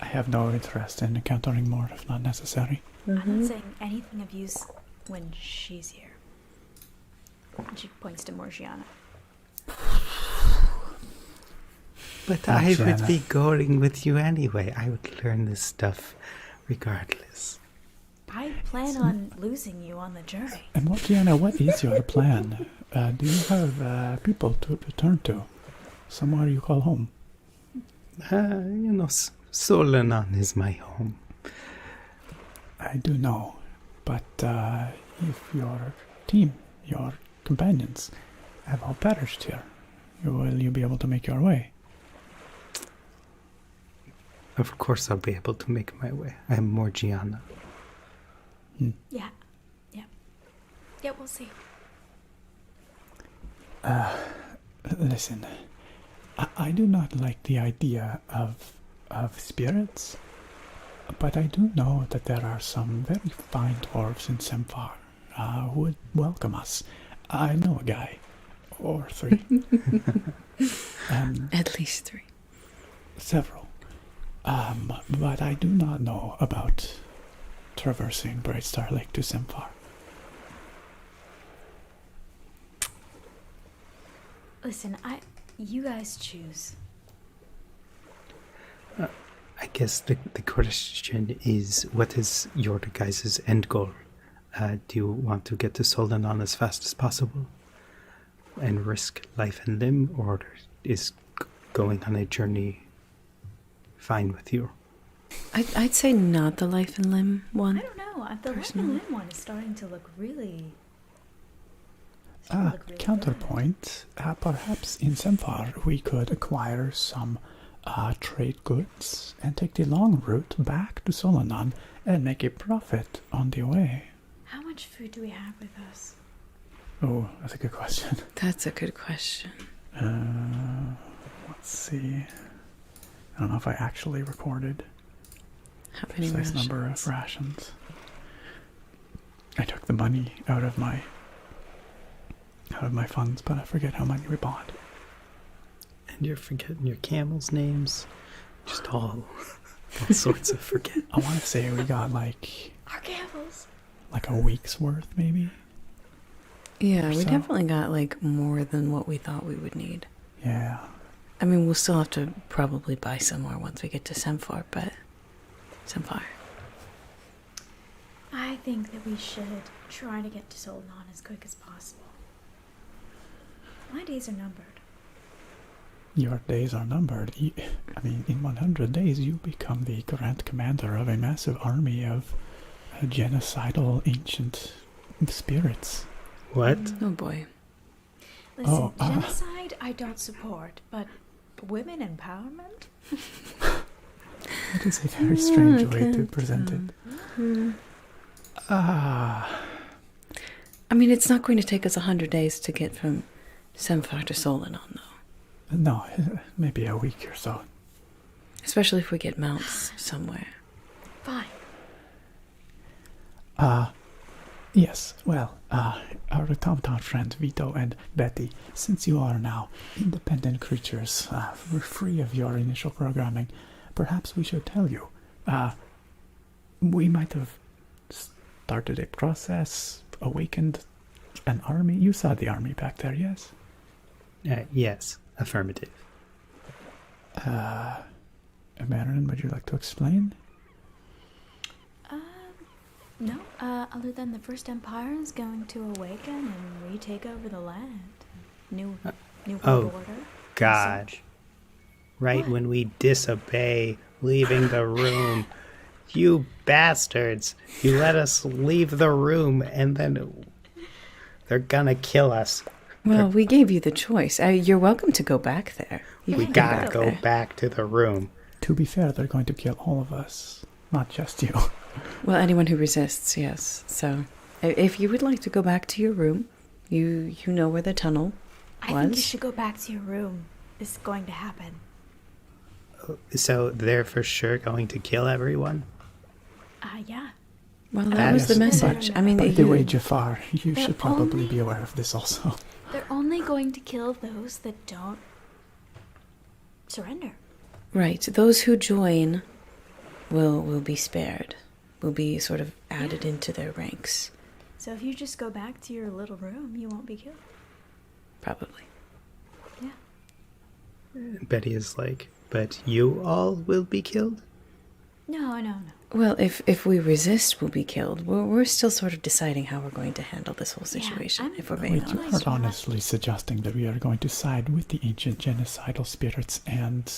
I have no interest in encountering more if not necessary. I'm not saying anything of use when she's here. And she points to Morgiana. But I would Jenna. be going with you anyway. I would learn this stuff regardless. I plan on losing you on the journey. And Morgiana, what is your plan? Do you have people to return to? Somewhere you call home? Solanan is my home. I do know. But if your team, your companions, have all perished here, will you be able to make your way? Of course I'll be able to make my way. I am Morgiana. Yeah. Yeah, we'll see. Listen, I do not like the idea of spirits, but I do know that there are some very fine dwarves in Semfar who would welcome us. I know a guy, or three. At least 3. Several. But I do not know about traversing Brightstar Lake to Semfar. Listen, you guys choose. I guess the question is, what is your guys' end goal? Do you want to get to Solanan as fast as possible and risk life and limb, or is going on a journey fine with you? I'd say not the life and limb one. I don't know. The life Personally. and limb one is starting to look really. Look really Counterpoint, perhaps in Semfar we could acquire some trade goods and take the long route back to Solanan and make a profit on the way. How much food do we have with us? Oh, that's a good question. That's a good question. Let's see. I don't know if I actually recorded How many precise rations? number of rations. I took the money out of my funds, but I forget how many we bought. And you're forgetting your camels' names. Just all sorts of forget. I want to say we got like Our camels. a week's worth, maybe. Yeah, we So- definitely got like more than what we thought we would need. Yeah. I mean, we'll still have to probably buy some more once we get to Semfar, but Semfar. I think that we should try to get to Solon as quick as possible. My days are numbered. Your days are numbered. I mean, in 100 days, you become the grand commander of a massive army of genocidal ancient spirits. What? Oh boy. Listen, Oh, genocide I don't support, but women empowerment? That is a very strange way to present it. Ah. I mean, it's not going to take us 100 days to get from Semfar to Solanon, though. No, maybe a week or so. Especially if we get mounts somewhere. Fine. Yes, well, our automaton friends Vito and Betty, since you are now independent creatures, we're free of your initial programming, perhaps we should tell you. We might have started a process, awakened an army. You saw the army back there, yes? Yes, affirmative. Marilyn, would you like to explain? No, other than the First Empire is going to awaken and retake over the land. New world order. God. Such. Right What? when we disobey, leaving the room, You bastards! You let us leave the room, and then they're gonna kill us. Well, we gave you the choice. You're welcome to go back there. We gotta go back to the room. To be fair, they're going to kill all of us, not just you. Well, anyone who resists, yes. So, if you would like to go back to your room, you know where the tunnel was. I think you should go back to your room. This is going to happen. So they're for sure going to kill everyone? Yeah. Well, that was the message. I mean, by the way, Jafar, you should probably be aware of this also. They're only going to kill those that don't surrender. Right. Those who join will be spared. Will be sort of added into their ranks. So if you just go back to your little room, you won't be killed. Probably. Yeah. Betty is like, but you all will be killed? No. Well, if we resist, we'll be killed. We're still sort of deciding how we're going to handle this whole situation, if we're being Wait, you honest. are honestly suggesting that we are going to side with the ancient genocidal spirits and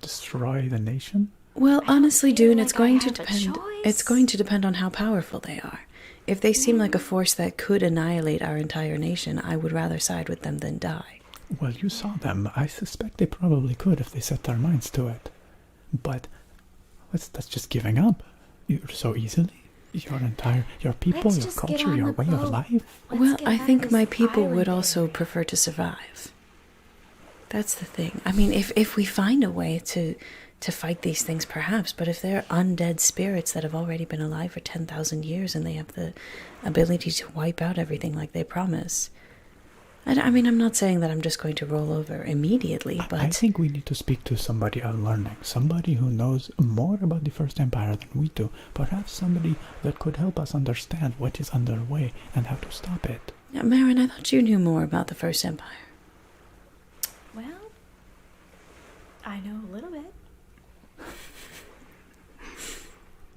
destroy the nation? Well, honestly, feel Dune, like it's going I to have a depend. choice. It's going to depend on how powerful they are. If they seem like a force that could annihilate our entire nation, I would rather side with them than die. Well, you saw them. I suspect they probably could if they set their minds to it. But that's just giving up. So easily? Your people, Let's your just get culture, on your the way of boat. life? Well, get I out of think this my people would island also thing. prefer to survive. That's the thing. I mean, if we find a way to fight these things, perhaps, but if they're undead spirits that have already been alive for 10,000 years and they have the ability to wipe out everything like they promise, I mean, I'm not saying that I'm just going to roll over immediately, but... I think we need to speak to somebody of learning, somebody who knows more about the First Empire than we do, perhaps somebody that could help us understand what is underway and how to stop it. Yeah, Marin, I thought you knew more about the First Empire. Well, I know a little bit.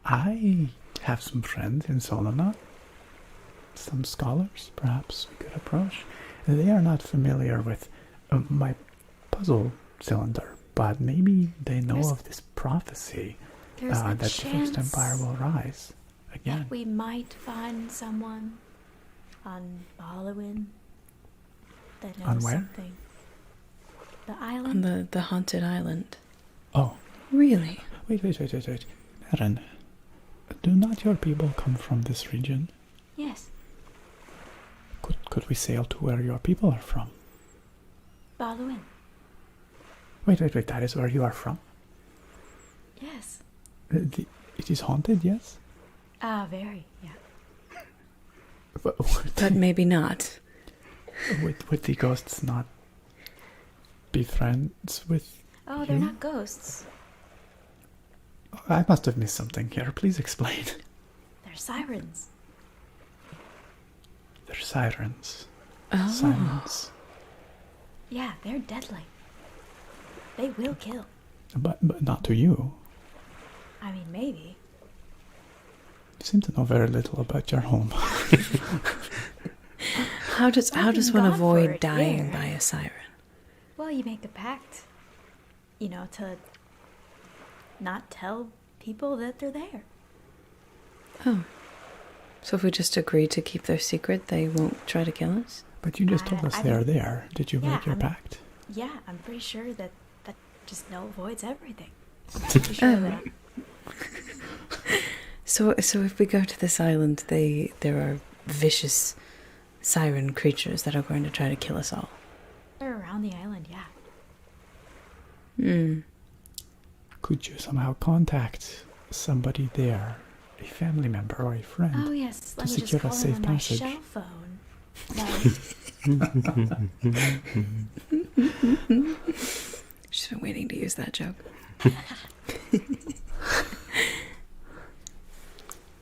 I have some friends in Solana, some scholars perhaps we could approach. They are not familiar with my puzzle cylinder, but maybe they know of this prophecy There's a that the First Empire will rise again. that we might find someone on Balawin that knows On where? something. The On island? the haunted island. Oh, Really? wait. Eren, do not your people come from this region? Yes. Could we sail to where your people are from? Balawin. Wait, that is where you are from? Yes. It is haunted, yes? Very, yeah. But maybe not. Would the ghosts not be friends with Oh, they're you? not ghosts. I must have missed something here. Please explain. They're sirens. They're sirens. Oh. Sirens. Yeah, they're deadly. They will kill. But not to you. I mean, maybe. You seem to know very little about your home. How does I've one been gone for avoid a dying year. by a siren? Well, you make a pact, to not tell people that they're there. Oh. So if we just agree to keep their secret, they won't try to kill us? But you just told us they are there. Did you make your pact? Yeah, I'm pretty sure that just null voids everything. Pretty sure of that. So if we go to this island, there are vicious siren creatures that are going to try to kill us all. They're around the island, yeah. Could you somehow contact somebody there, a family member or a friend, Oh yes, let me secure just a call safe them on my passage? cell phone. No. She's been waiting to use that joke.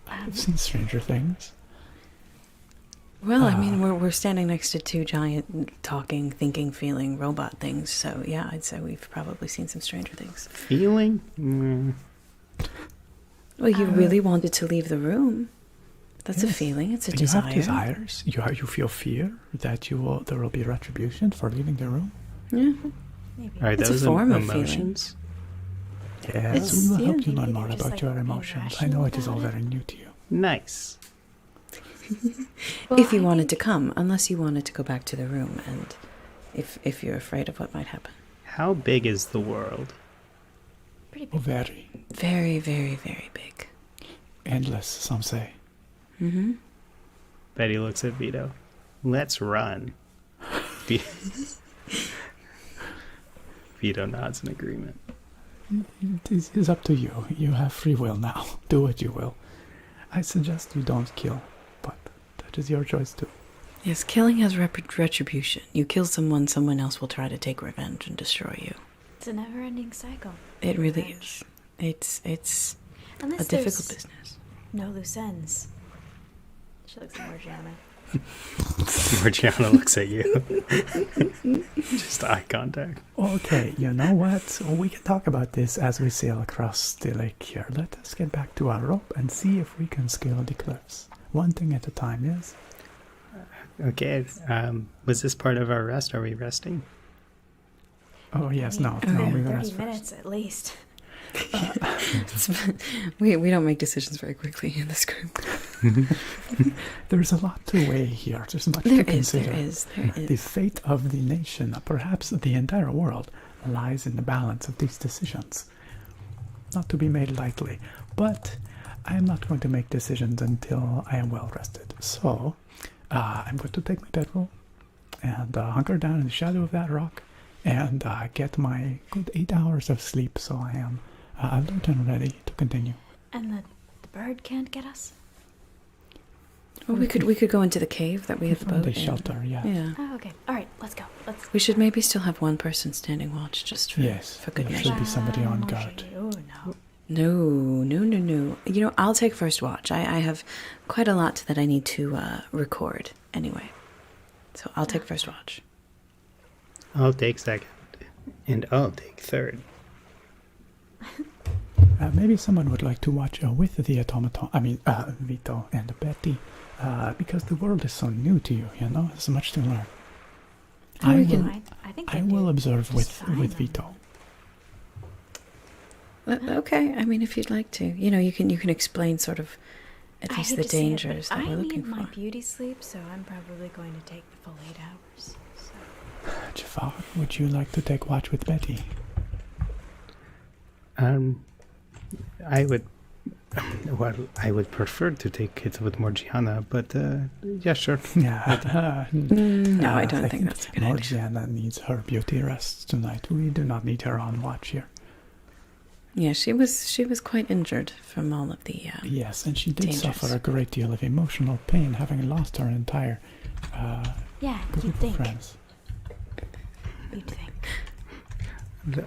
I've seen Stranger Things. Well, I mean, we're standing next to two giant talking, thinking, feeling robot things. So yeah, I'd say we've probably seen some Stranger Things. Feeling? Well, you really wanted to leave the room. That's a feeling. It's a You desire. have desires. You feel fear that there will be retribution for leaving the room. Yeah. Maybe. Are It's a those form of emotions? Yes, we will yeah, help you maybe learn they're more just, about like, your being emotions. I rational know it is all about it. very new to you. Nice. Well, if you I wanted to think- come, unless you wanted to go back to the room, and if you're afraid of what might happen. How big is the world? Pretty Oh, big. very Very, very, very big. endless, some say. Mm-hmm. Betty looks at Vito. Let's run. Vi- Vito nods in agreement. It is up to you. You have free will now. Do what you will. I suggest you don't kill, but that is your choice too. Yes, killing has retribution. You kill someone, someone else will try to take revenge and destroy you. It's a never-ending cycle. It really Revenge. is. It's Unless a difficult there's business. no loose ends. She looks at Morgiana. Morgiana looks at you. Just eye contact. Okay, you know what? We can talk about this as we sail across the lake here. Let us get back to our rope and see if we can scale the cliffs. One thing at a time, yes? Okay. Was this part of our rest? Are we resting? Oh, yes, I no, mean, no, okay. we 30 rest first. minutes at least. we don't make decisions very quickly in this group. There's a lot to weigh here. There's much There to is, consider. there is, there The is. fate of the nation, perhaps the entire world, lies in the balance of these decisions. Not to be made lightly, but I am not going to make decisions until I am well rested. So, I'm going to take my bedroll and hunker down in the shadow of that rock and get my good 8 hours of sleep so I am alert and ready to continue. And the bird can't get us? Well, we could go into the cave that we had the Found boat a in. shelter, yeah. Yeah. Oh, okay. All right, let's go. Let's. We should maybe still have one person standing watch just for, Yes, for good there measure. should be somebody on Wow, guard. Oh, no. No. You know, I'll take first watch. I have quite a lot that I need to record anyway. So I'll take first watch. I'll take second. And I'll take third. Maybe someone would like to watch with the automaton, Vito and Betty, because the world is so new to you, you know? There's much to learn. Oh, we will, can- I think I they will do observe just with fine. Vito. Okay, I mean, if you'd like to, you know, you can explain sort of at I least hate the to say it, but dangers that I we're looking need my for. beauty sleep, so I'm probably going to take the full 8 hours. So. Jafar, would you like to take watch with Betty? I would. Well, I would prefer to take it with Morgiana, but yeah, sure. Yeah. No, I don't think that's a good idea. Morgiana needs her beauty rest tonight. We do not need her on watch here. Yeah, she was quite injured from all of the. Yes, and she did Dangers. suffer a great deal of emotional pain having lost her entire Yeah, group you'd of think. friends. You'd think.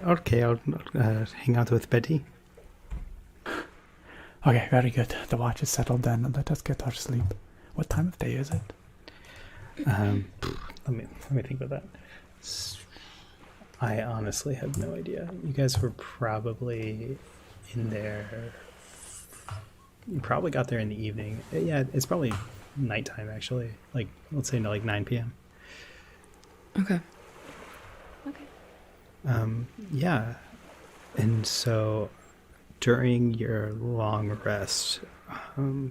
Okay, I'll hang out with Betty. Okay, very good. The watch is settled then. Let us get our sleep. What time of day is it? Let me think about that. I honestly have no idea. You guys were probably in there. You probably got there in the evening. Yeah, it's probably nighttime actually. Like let's say like 9 p.m. Okay. Okay. Yeah, and so during your long rest,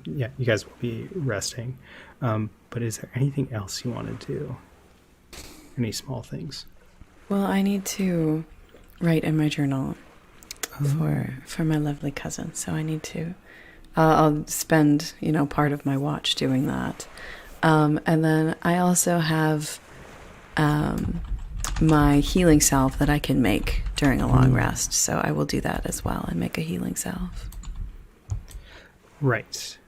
yeah, you guys will be resting. But is there anything else you want to do? Any small things? Well, I need to write in my journal for my lovely cousin, so I need to. I'll spend part of my watch doing that, and then I also have my healing salve that I can make during a long rest, so I will do that as well and make a healing salve. Right.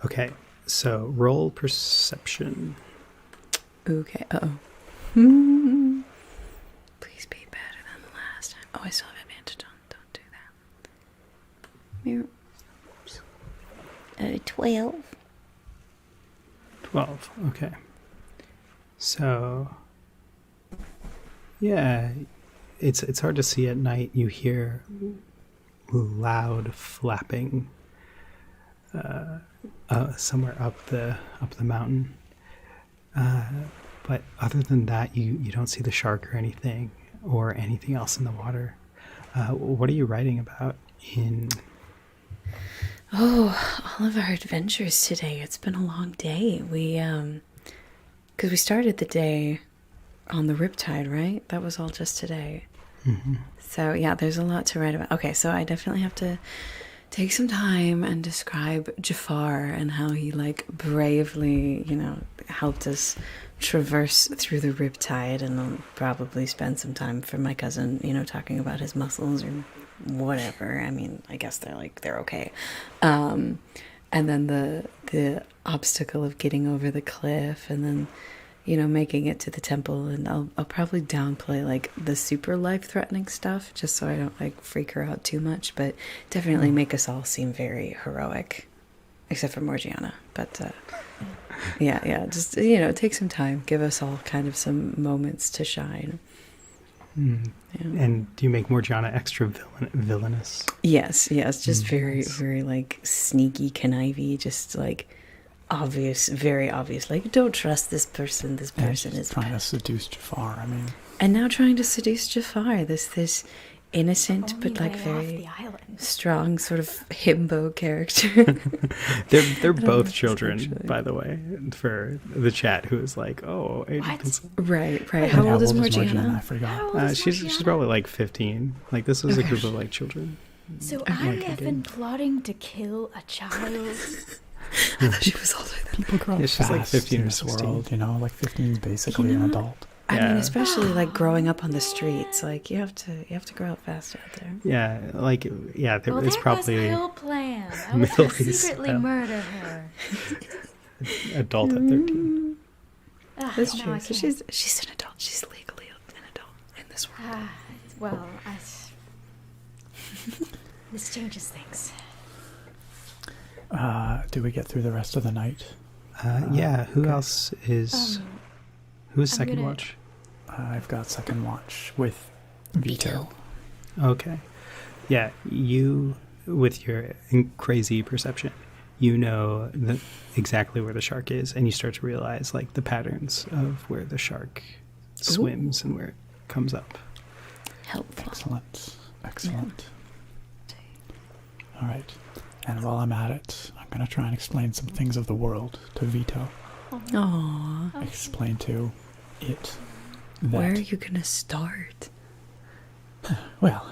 Okay, so roll perception. Okay. Uh-oh. Please be better than the last time. Oh, I still have advantage on. Don't do that. 12. 12. Okay. So, yeah, it's hard to see at night. You hear loud flapping somewhere up the mountain. But other than that, you don't see the shark or anything else in the water. What are you writing about in... Oh, all of our adventures today. It's been a long day. Because we started the day on the Riptide, right? That was all just today. Mm-hmm. So yeah, there's a lot to write about. Okay, so I definitely have to take some time and describe Jafar and how he like bravely, helped us traverse through the Riptide, and I'll probably spend some time for my cousin, talking about his muscles or whatever. I mean, I guess they're okay. And then the obstacle of getting over the cliff, and then making it to the temple. And I'll probably downplay like the super life-threatening stuff just so I don't like freak her out too much, but definitely make us all seem very heroic, except for Morgiana. But yeah, just take some time, give us all kind of some moments to shine. Yeah. And do you make Morgiana extra villainous? Yes, just very, very like sneaky, connivey, just like obvious, very obvious. Like, don't trust this person. This person is trying to seduce Jafar. I mean, and now trying to seduce Jafar. This innocent but like very strong sort of himbo character. they're both children, by the way, for the chat who is like, oh, right. How old is Morgiana? I forgot. She's probably like 15. Like, this was a group of like children. So I have been plotting to kill a child. I thought she was older than people grow up she's fast like 15 in or this 16. world, like 15 is basically an adult. I mean, especially like growing up on the streets, like you have to grow up fast out there. Yeah, like it's probably my whole plan. I was going to secretly murder her. Adult at 13. That's true. So she's an adult. She's legally an adult in this world. This changes things. Do we get through the rest of the night? Yeah. Who else is? Who's second watch? I've got second watch with Vito. Okay. Yeah, you with your crazy perception, exactly where the shark is, and you start to realize like the patterns of where the shark swims and where it comes up. Helpful. Excellent. All right. And while I'm at it, I'm going to try and explain some things of the world to Vito. Aww. Explain to it that... Where are you going to start? Well,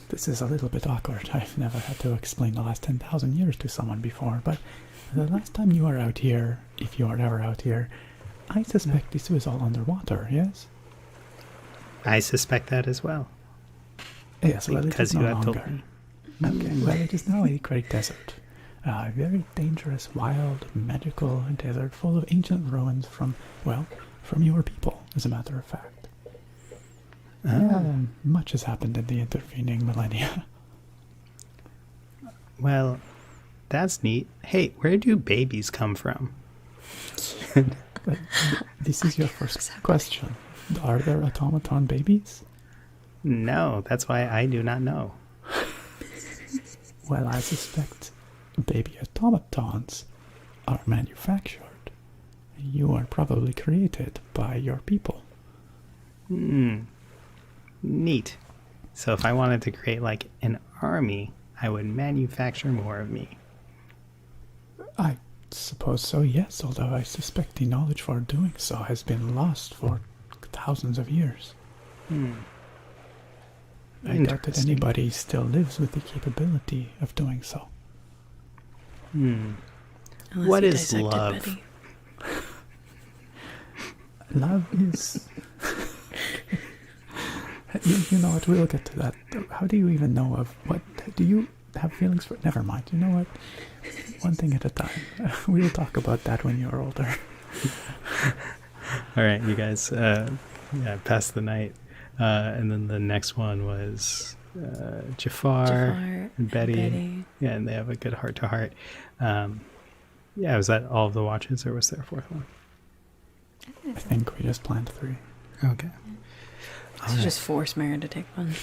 this is a little bit awkward. I've never had to explain the last 10,000 years to someone before, but the last time you were out here, if you are ever out here, I suspect this was all underwater, yes? I suspect that as well. Yes, well, because it is you no have longer. told me. Okay, well, it is now a great desert. A very dangerous, wild, magical desert full of ancient ruins from your people, as a matter of fact. Much has happened in the intervening millennia. Well, that's neat. Hey, where do babies come from? This is your first question. Are there automaton babies? No, that's why I do not know. Well, I suspect baby automatons are manufactured. You are probably created by your people. Neat. So if I wanted to create like an army, I would manufacture more of me. I suppose so, yes, although I suspect the knowledge for doing so has been lost for thousands of years. I doubt that anybody still lives with the capability of doing so. What is love? Love is... you know what, we'll get to that. How do you even know of what... Do you have feelings for... Never mind, you know what? One thing at a time. We'll talk about that when you're older. All right, you guys passed the night. And then the next one was Jafar and Betty. Yeah, and they have a good heart-to-heart. Was that all of the watches, or was there a fourth one? I think we just planned 3. Okay. So just force Marin to take one.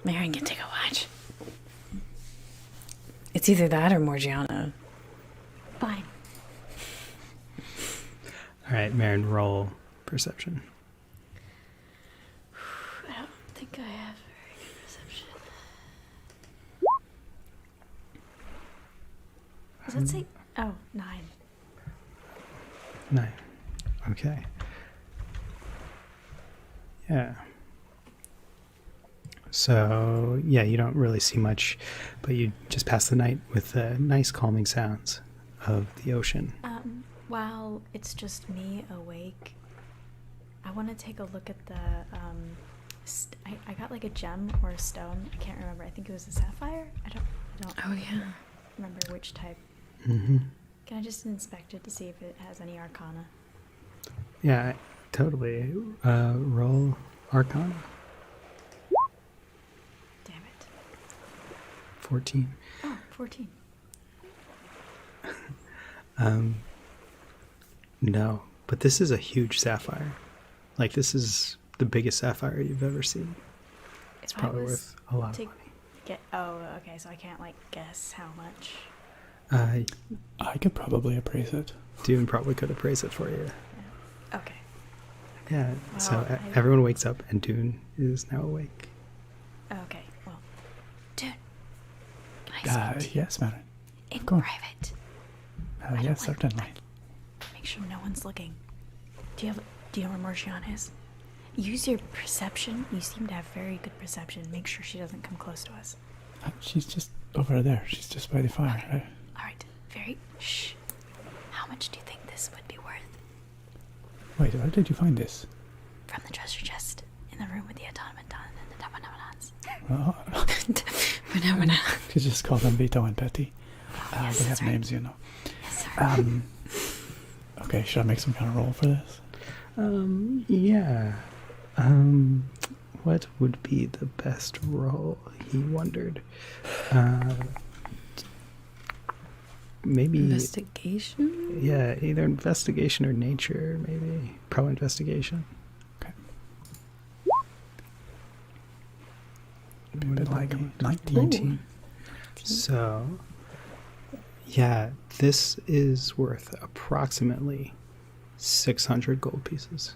Marin can take a watch. It's either that or Morgiana. Fine. All right, Marin, roll perception. I don't think I have very Does that say? Oh, 9. 9. Okay. Yeah. So, yeah, you don't really see much, but you just pass the night with the nice calming sounds of the ocean. While it's just me awake, I want to take a look at the, I got like a gem or a stone. I can't remember. I think it was a sapphire. I don't Oh, yeah. remember which type. Mm-hmm. Can I just inspect it to see if it has any arcana? Yeah, totally. Roll Arcana. Damn it. 14. Oh, 14. No, but this is a huge sapphire. Like, this is the biggest sapphire you've ever seen. It's probably worth a lot of money. Oh, okay, so I can't, like, guess how much. I could probably appraise it. Dune probably could appraise it for you. Yeah. Okay. Yeah, Well, so everyone wakes up and Dune is now awake. Okay, well. Dude, can I speak to you Yes, madam. in course. private? I don't Yes, like- certainly. Make sure no one's looking. Do you know where Marcion is? Use your perception. You seem to have very good perception. Make sure she doesn't come close to us. She's just over there. She's just by the fire. Okay. All right. Shh. How much do you think this would be worth? Wait, where did you find this? From the treasure chest in the room with the automaton and the automatons. Oh, Phenomena. you just call them Vito and Betty. Yes, They have that's right. names, you know. Yes, sir. Okay, should I make some kind of roll for this? Yeah. What would be the best role? He wondered. Maybe Investigation? Yeah, either investigation or nature, maybe. Pro investigation. Okay. What did I Like go? 19. 19. So, yeah, this is worth approximately 600 gold pieces.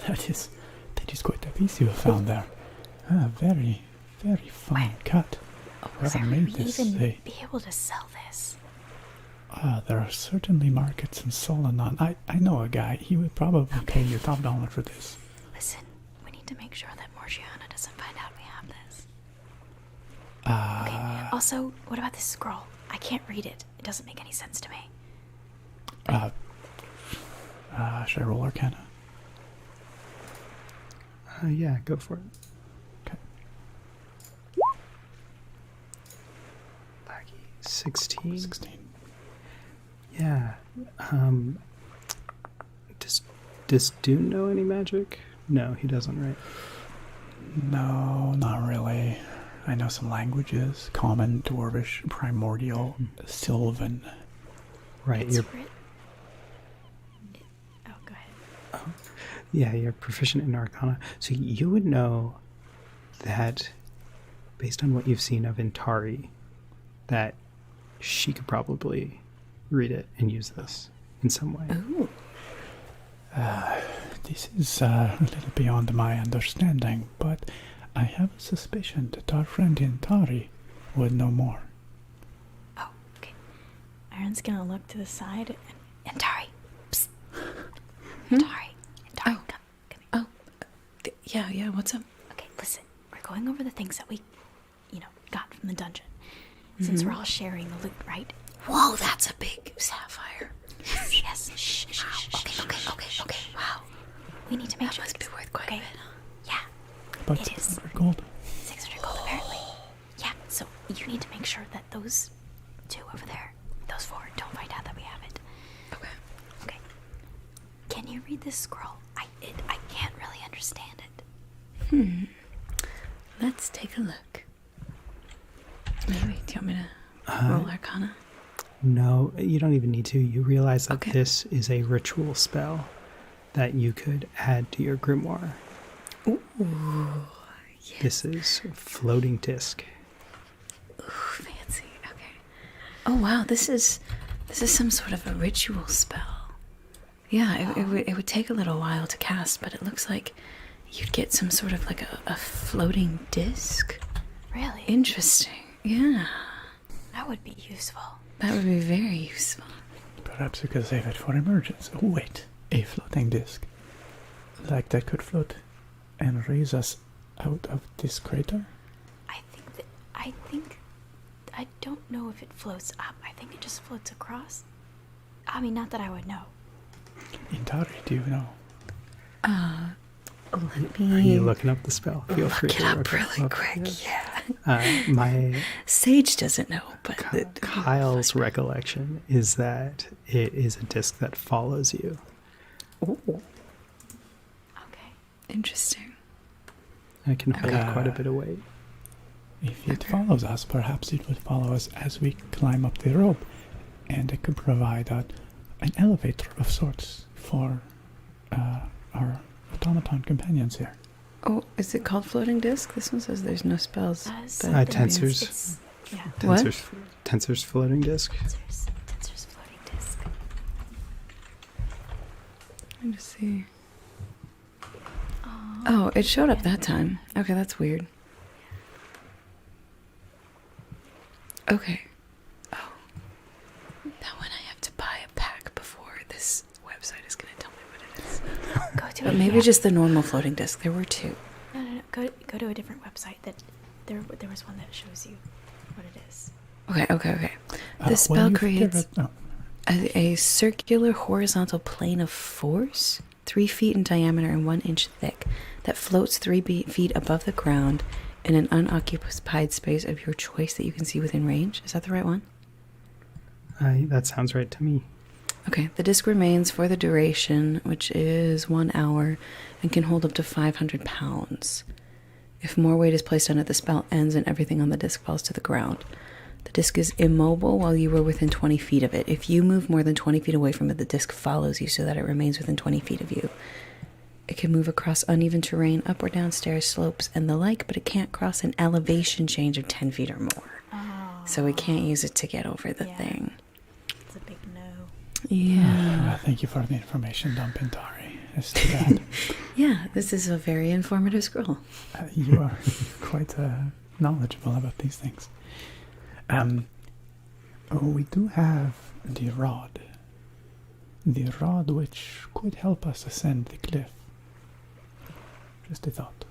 That is quite a piece you have found there. Very, very fine cut. Where Whoever would we made this, even they... be able to sell this? There are certainly markets in Solanon. I know a guy. He would probably pay you top dollar for this. Listen, we need to make sure that Morgiana doesn't find out we have this. Uh, Okay. Also, what about this scroll? I can't read it. It doesn't make any sense to me. Should I roll Arcana? Yeah, go for it. Okay. Lucky. 16. 16. Yeah. Does Dune know any magic? No, he doesn't, right? No, not really. I know some languages. Common, Dwarvish, Primordial, Sylvan. Right, It's you're Oh, go ahead. yeah, you're proficient in Arcana. So you would know that, based on what you've seen of Intari, that she could probably read it and use this in some way. Ooh. This is a little beyond my understanding, but I have a suspicion that our friend Intari would know more. Oh, okay. Aaron's gonna look to the side and Tari. Psst. Tari. Tari, Oh. come here. Yeah, what's up? Okay, listen. We're going over the things that we, got from the dungeon. Since we're all sharing the loot, right? Whoa, that's a big sapphire. Yes. Shh. Okay. Wow. We need to make That sure. must be worth quite a bit. Yeah. But It is. 600 gold. 600 gold, apparently. Yeah, so you need to make sure that those 2 over there, those 4, don't find out that we have it. Okay. Can you read this scroll? I can't really understand it. Let's take a look. Maybe. Do you want me to roll Arcana? No, you don't even need to. You realize that Okay. this is a ritual spell that you could add to your grimoire. Ooh. This is floating disc. Ooh, fancy. Okay. Oh wow, this is some sort of a ritual spell. Yeah, it would take a little while to cast, but it looks like you'd get some sort of like a floating disc. Really? Interesting. Yeah. That would be useful. That would be very useful. Perhaps we could save it for emergency. Oh, wait. A floating disc. Like that could float and raise us out of this crater? I don't know if it floats up. I think it just floats across. I mean, not that I would know. Intari, do you know? Let Are me you looking up the spell? Feel free look it to up look really up. quick. Yeah. Yeah. My Sage doesn't know, but Kyle's recollection is that it is a disc that follows you. Ooh, Okay. interesting. I can hold quite a bit of weight. If it follows us, perhaps it would follow us as we climb up the rope, and it could provide an elevator of sorts for our automaton companions here. Oh, is it called floating disc? This one says there's no spells. Tensors. Yeah. What? Tensors floating disc. Tensor's floating disc. Let me see. Oh, it showed up that time. Okay, that's weird. Okay. Oh. Now when I have to buy a pack before this website is going to tell me what it is. Go to But it. maybe just the normal floating disc. There were two. No. Go to a different website. That there was one that shows you what it is. Okay. Well, This spell you creates figure a circular horizontal plane of force, 3 feet in diameter and 1 inch thick, that floats 3 feet above the ground in an unoccupied space of your choice that you can see within range. Is that the right one? That sounds right to me. Okay, the disc remains for the duration, which is 1 hour, and can hold up to 500 pounds. If more weight is placed on it, the spell ends and everything on the disc falls to the ground. The disc is immobile while you are within 20 feet of it. If you move more than 20 feet away from it, the disc follows you so that it remains within 20 feet of you. It can move across uneven terrain, up or down stairs, slopes, and the like, but it can't cross an elevation change of 10 feet or more. Oh. So we can't use it to get over the thing. It's a big no. Yeah. thank you for the information, dump, Intari. It's too bad. Yeah, this is a very informative scroll. You are quite knowledgeable about these things. We do have the rod. The rod which could help us ascend the cliff. Just a thought.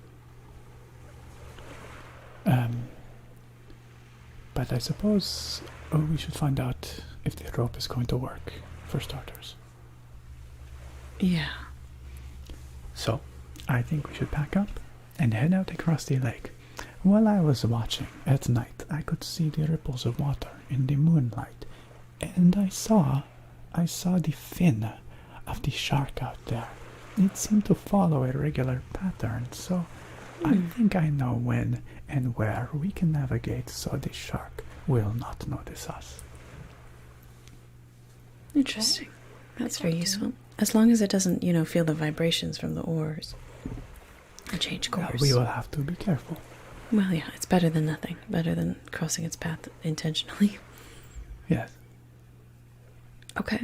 But I suppose we should find out if the rope is going to work, for starters. Yeah. So, I think we should pack up and head out across the lake. While I was watching at night, I could see the ripples of water in the moonlight, and I saw the fin of the shark out there. It seemed to follow a regular pattern, so I think I know when and where we can navigate so the shark will not notice us. Interesting. That's Good very job, useful. As long as it doesn't, feel the vibrations from the oars. And change course. We will have to be careful. Well, yeah, it's better than nothing. Better than crossing its path intentionally. Yes. Okay.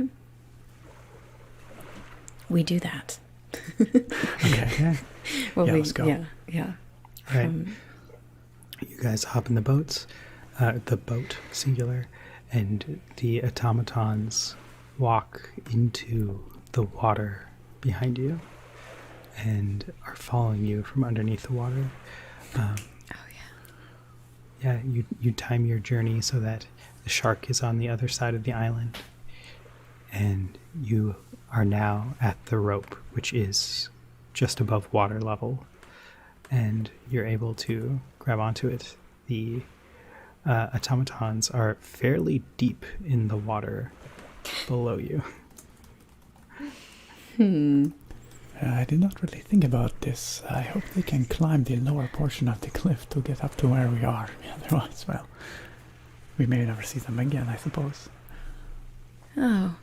We do that. Okay. Well, Yeah, let's go. Yeah. All right. You guys hop in the boats, the boat, singular, and the automatons walk into the water behind you and are following you from underneath the water. Yeah, you time your journey so that the shark is on the other side of the island, and you are now at the rope, which is just above water level, and you're able to grab onto it. The automatons are fairly deep in the water below you. I did not really think about this. I hope they can climb the lower portion of the cliff to get up to where we are. Otherwise, well, we may never see them again, I suppose. Oh.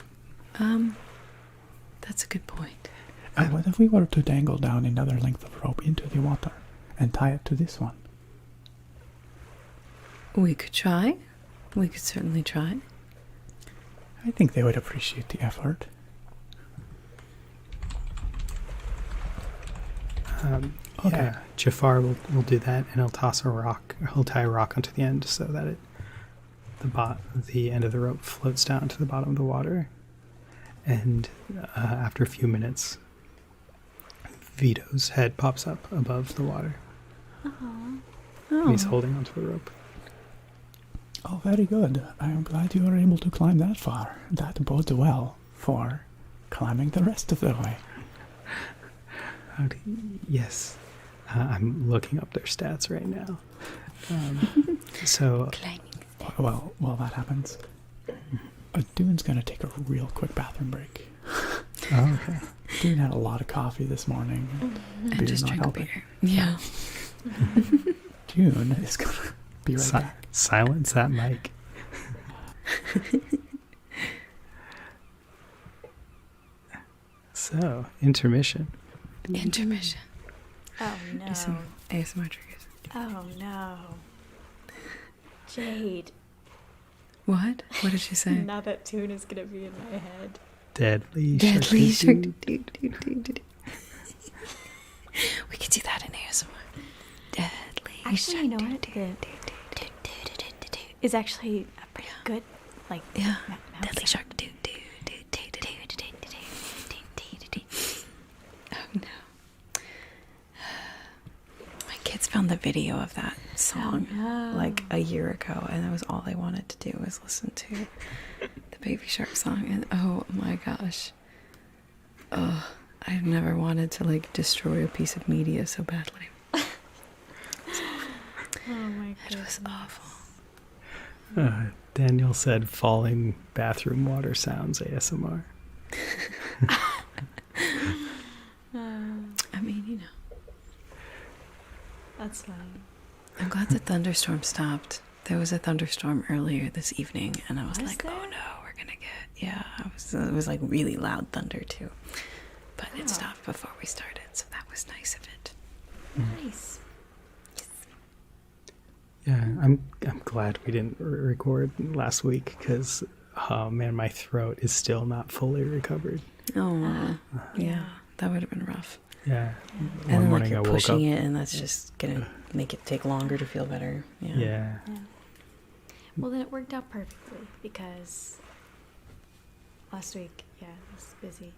That's a good point. What if we were to dangle down another length of rope into the water and tie it to this one? We could try. We could certainly try. I think they would appreciate the effort. Okay. Yeah, Jafar will do that, and he'll toss a rock. He'll tie a rock onto the end so that it the end of the rope floats down to the bottom of the water, and after a few minutes, Vito's head pops up above the water. And he's holding onto the rope. Oh, very good. I am glad you were able to climb that far. That bodes well for climbing the rest of the way. Yes. I'm looking up their stats right now. So, While that happens, Dune's going to take a real quick bathroom break. oh, okay. Dune had a lot of coffee this morning. And just drink a beer. Yeah. Dune is going to be right back. Silence that mic. So, intermission. Intermission. Oh no. Do some ASMR triggers. Oh no. Jade. What? What did she say? Now that tune is gonna be in my head. Deadly Shark. Shark. We could do that in ASMR. Deadly Actually, Shark. you know what? Is actually a pretty good, like, Yeah. mouth Deadly sound. Shark. Oh no. My kids found the video of that song like a year ago, and that was all they wanted to do was listen to the Baby Shark song. And oh my gosh. Oh, I've never wanted to like destroy a piece of media so badly. Oh my It goodness. was awful. Daniel said falling bathroom water sounds ASMR. I mean, you know. That's funny. I'm glad the thunderstorm stopped. There was a thunderstorm earlier this evening, and I was Was like, there? oh no, we're gonna get, yeah, it was like really loud thunder too. But it stopped before we started, so that was nice of it. Nice. Yeah, I'm glad we didn't record last week because, oh man, my throat is still not fully recovered. Oh, yeah, that would have been rough. Yeah. And One then like morning I you're woke up. pushing it, and that's just gonna make it take longer to feel better. Yeah. Yeah. Well, then it worked out perfectly because last week, I was busy.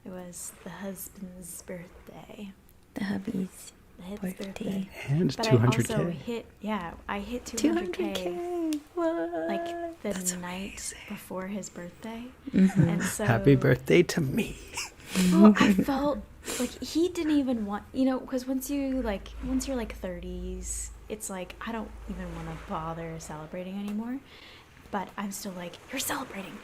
It was the husband's birthday. The hubby's The husband's birthday. And But 200K. I also hit 200K. What? Like the That's night amazing. before his birthday. Mhm. And so Happy birthday to me. Well, I felt like he didn't even want, because once you're like 30s, it's like I don't even want to bother celebrating anymore. But I'm still like, you're celebrating.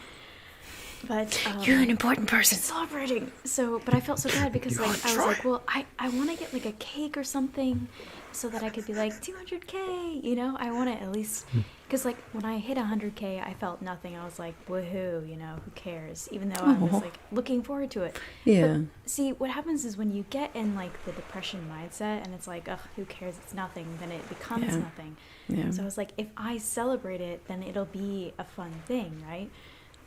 But You're an important person. celebrating. So, but I felt so bad because You're like I was Troy. like, well, I want to get like a cake or something, so that I could be like 200K. I want to at least because like when I hit 100K, I felt nothing. I was like, woohoo, who cares? Even though I was Aw. like looking forward to it. Yeah. But see, what happens is when you get in like the depression mindset and it's like, ugh, who cares? It's nothing. Then it becomes Yeah. nothing. Yeah. So I was like, if I celebrate it, then it'll be a fun thing, right?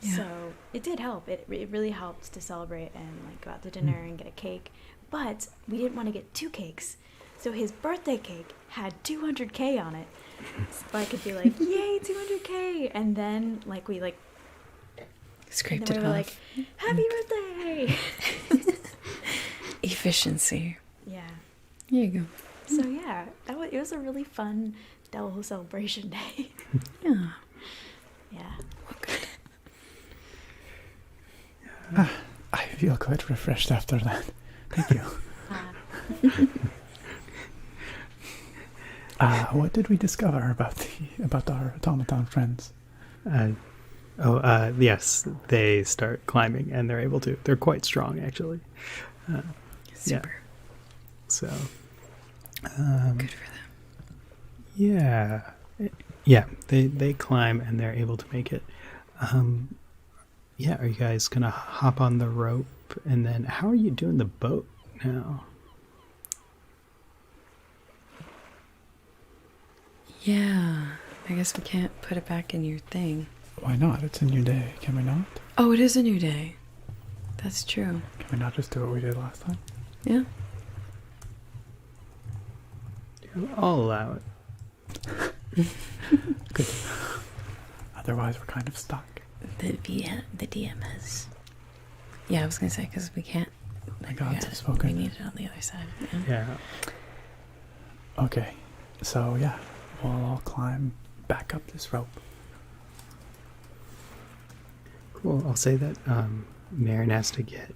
Yeah. So it did help. It really helped to celebrate and like go out to dinner and get a cake. But we didn't want to get 2 cakes. So his birthday cake had 200K on it. So I could be like, yay, 200K. And then like we like Scraped and it then we were off. like, happy birthday. Efficiency. Yeah. There you go. So yeah, it was a really fun double celebration day. Yeah. Yeah. I feel quite refreshed after that. Thank you. What did we discover about our automaton friends? Yes, they start climbing and they're able to. They're quite strong, actually. Super. So, Good for them. yeah, they climb and they're able to make it. Yeah, are you guys gonna hop on the rope? And then how are you doing the boat now? Yeah. I guess we can't put it back in your thing. Why not? It's a new day. Can we not? Oh, it is a new day. That's true. Can we not just do what we did last time? Yeah. I'll allow it. Good. Otherwise, we're kind of stuck. The DM has. Yeah, I was gonna say because we can't. My gods have spoken. We need it on the other side. Yeah. Okay, so yeah, we'll all climb back up this rope. Cool. I'll say that Marin has to get.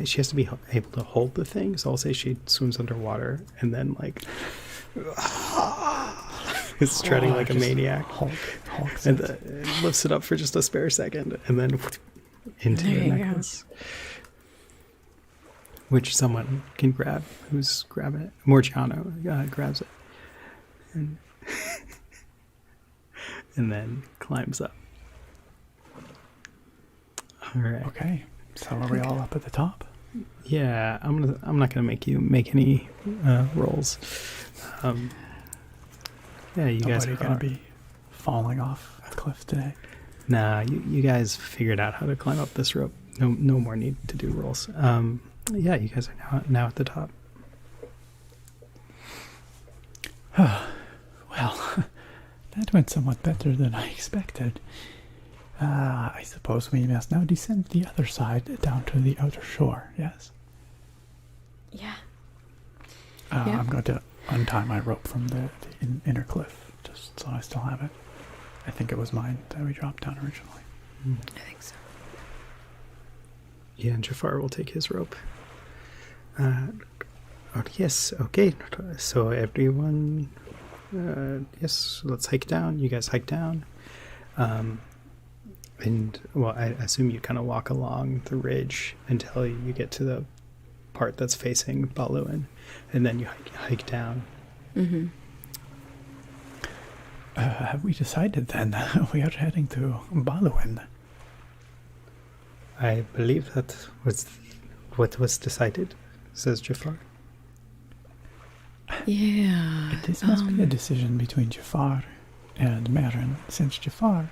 She has to be able to hold the thing, so I'll say she swims underwater and then like is treading like a maniac, Hulk and lifts it up for just a spare second, and then into the necklace, which someone can grab. Who's grabbing it? Morgiano grabs it, and and then climbs up. All right. Okay, so are we all up at the top? Yeah, I'm not gonna make you make any rolls. Yeah, you guys Nobody gonna be falling off a cliff today. Nah, you guys figured out how to climb up this rope. No more need to do rolls. Yeah, you guys are now at the top. Well, that went somewhat better than I expected. I suppose we must now descend the other side down to the outer shore, yes? Yeah. Yeah. I'm going to untie my rope from the inner cliff, just so I still have it. I think it was mine that we dropped down originally. I think so. Yeah, and Jafar will take his rope. Yes, okay. So everyone, yes, let's hike down. You guys hike down. And, well, I assume you kind of walk along the ridge until you get to the part that's facing Baluin, and then you hike down. Mm-hmm. Have we decided then we are heading to Baluin? I believe that was what was decided, says Jafar. Yeah. This must be a decision between Jafar and Marin, since Jafar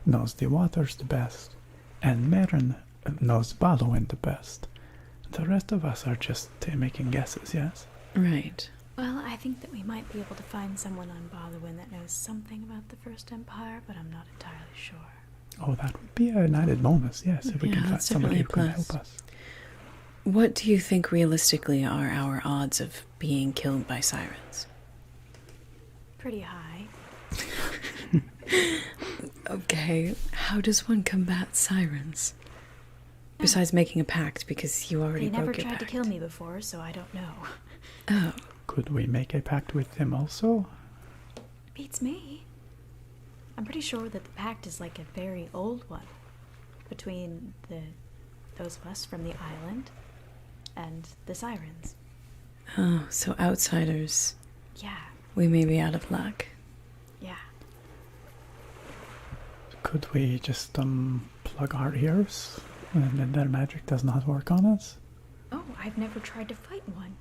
knows the waters the best, and Marin knows Baluin the best. The rest of us are just making guesses, yes? Right. Well, I think that we might be able to find someone on Baluin that knows something about the First Empire, but I'm not entirely sure. Oh, that would be an added bonus, yes, if we Yeah, can find that's somebody who definitely can a plus. help us. What do you think realistically are our odds of being killed by sirens? Pretty high. Okay, how does one combat sirens? Besides making a pact, because you already They never broke your tried to pact. kill me before, so I don't know. Oh, Could we make a pact with them also? Beats me. I'm pretty sure that the pact is like a very old one between those of us from the island and the sirens. oh, so outsiders, Yeah, we may be out of luck. yeah. Could we just plug our ears and then their magic does not work on us? Oh, I've never tried to fight one.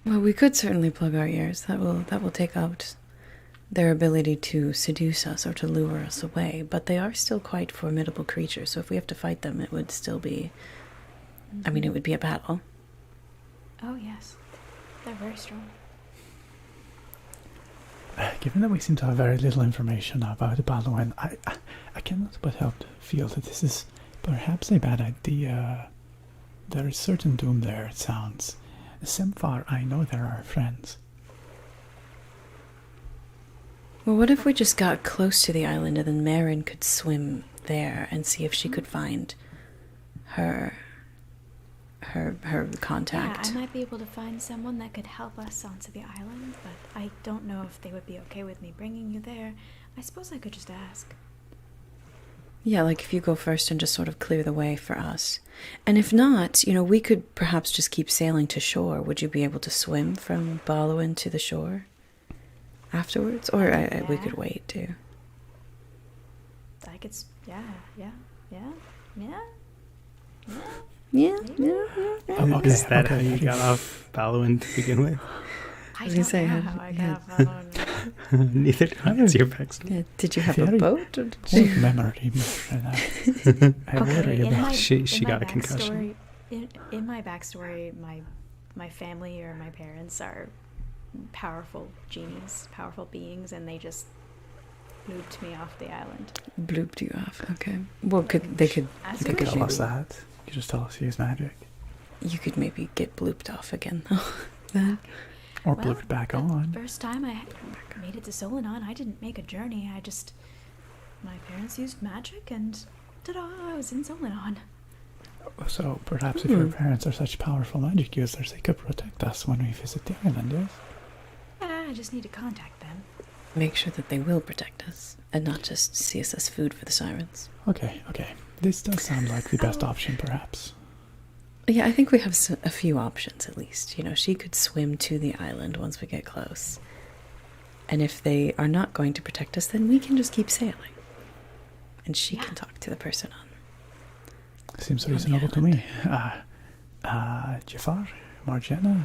Well, we could certainly plug our ears. That will take out their ability to seduce us or to lure us away. But they are still quite formidable creatures. So if we have to fight them, it would still be. I mean, it would be a battle. Oh, yes. They're very strong. Given that we seem to have very little information about Baluin, I cannot but help to feel that this is perhaps a bad idea. There is certain doom there, it sounds. Semfar, I know there are friends. Well, what if we just got close to the island and then Marin could swim there and see if she could find her contact? Yeah, I might be able to find someone that could help us onto the island, but I don't know if they would be okay with me bringing you there. I suppose I could just ask. Yeah, like if you go first and just sort of clear the way for us. And if not, we could perhaps just keep sailing to shore. Would you be able to swim from Baluin to the shore afterwards? Or we Yeah. could wait too. I could, yeah. Yeah. Okay, Is that okay, how you okay. got off Baluin to begin with? I was don't gonna say, know how- how I yeah. got Baluin. Neither do I. It's your backstory. Yeah, did you have a Very boat? Or did What you... memory, Mr. I worry in about. my, She in my got a concussion. backstory- In my backstory, my family or my parents are powerful genies, powerful beings, and they just blooped me off the island. Blooped you off. Okay. Well, they could As You you could wish. tell us that. You just tell us you use magic. you could maybe get blooped off again though. Then. Or Well, blooped back the on. First time I made it to Solinon, I didn't make a journey. My parents used magic, and ta-da! I was in Solinon. So perhaps if your parents are such powerful magic users, they could protect us when we visit the island, yes? Yeah, I just need to contact them. Make sure that they will protect us and not just see us as food for the sirens. Okay. This does sound like the best option, perhaps. Yeah, I think we have a few options at least. You know, she could swim to the island once we get close. And if they are not going to protect us, then we can just keep sailing. And she can talk to the person on. Seems reasonable to me. Jafar, Marjana,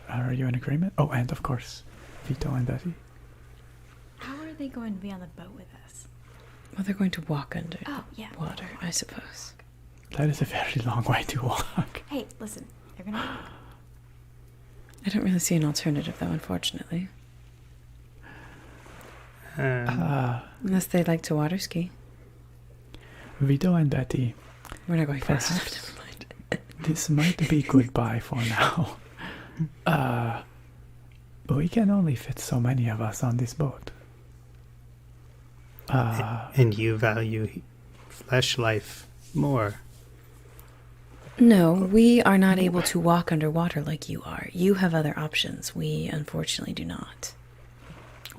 are you in agreement? Oh, and of course, Vito and Betty. How are they going to be on the boat with us? Well, they're going to walk under Oh, yeah. water, I suppose. That is a very long way to walk. Hey, listen, they're gonna walk. I don't really see an alternative, though, unfortunately. Unless they like to water ski. Vito and Betty, We're not going fast enough. Perhaps. Never mind. this might be goodbye for now. We can only fit so many of us on this boat. And you value flesh life more. No, we are not able to walk underwater like you are. You have other options. We unfortunately do not.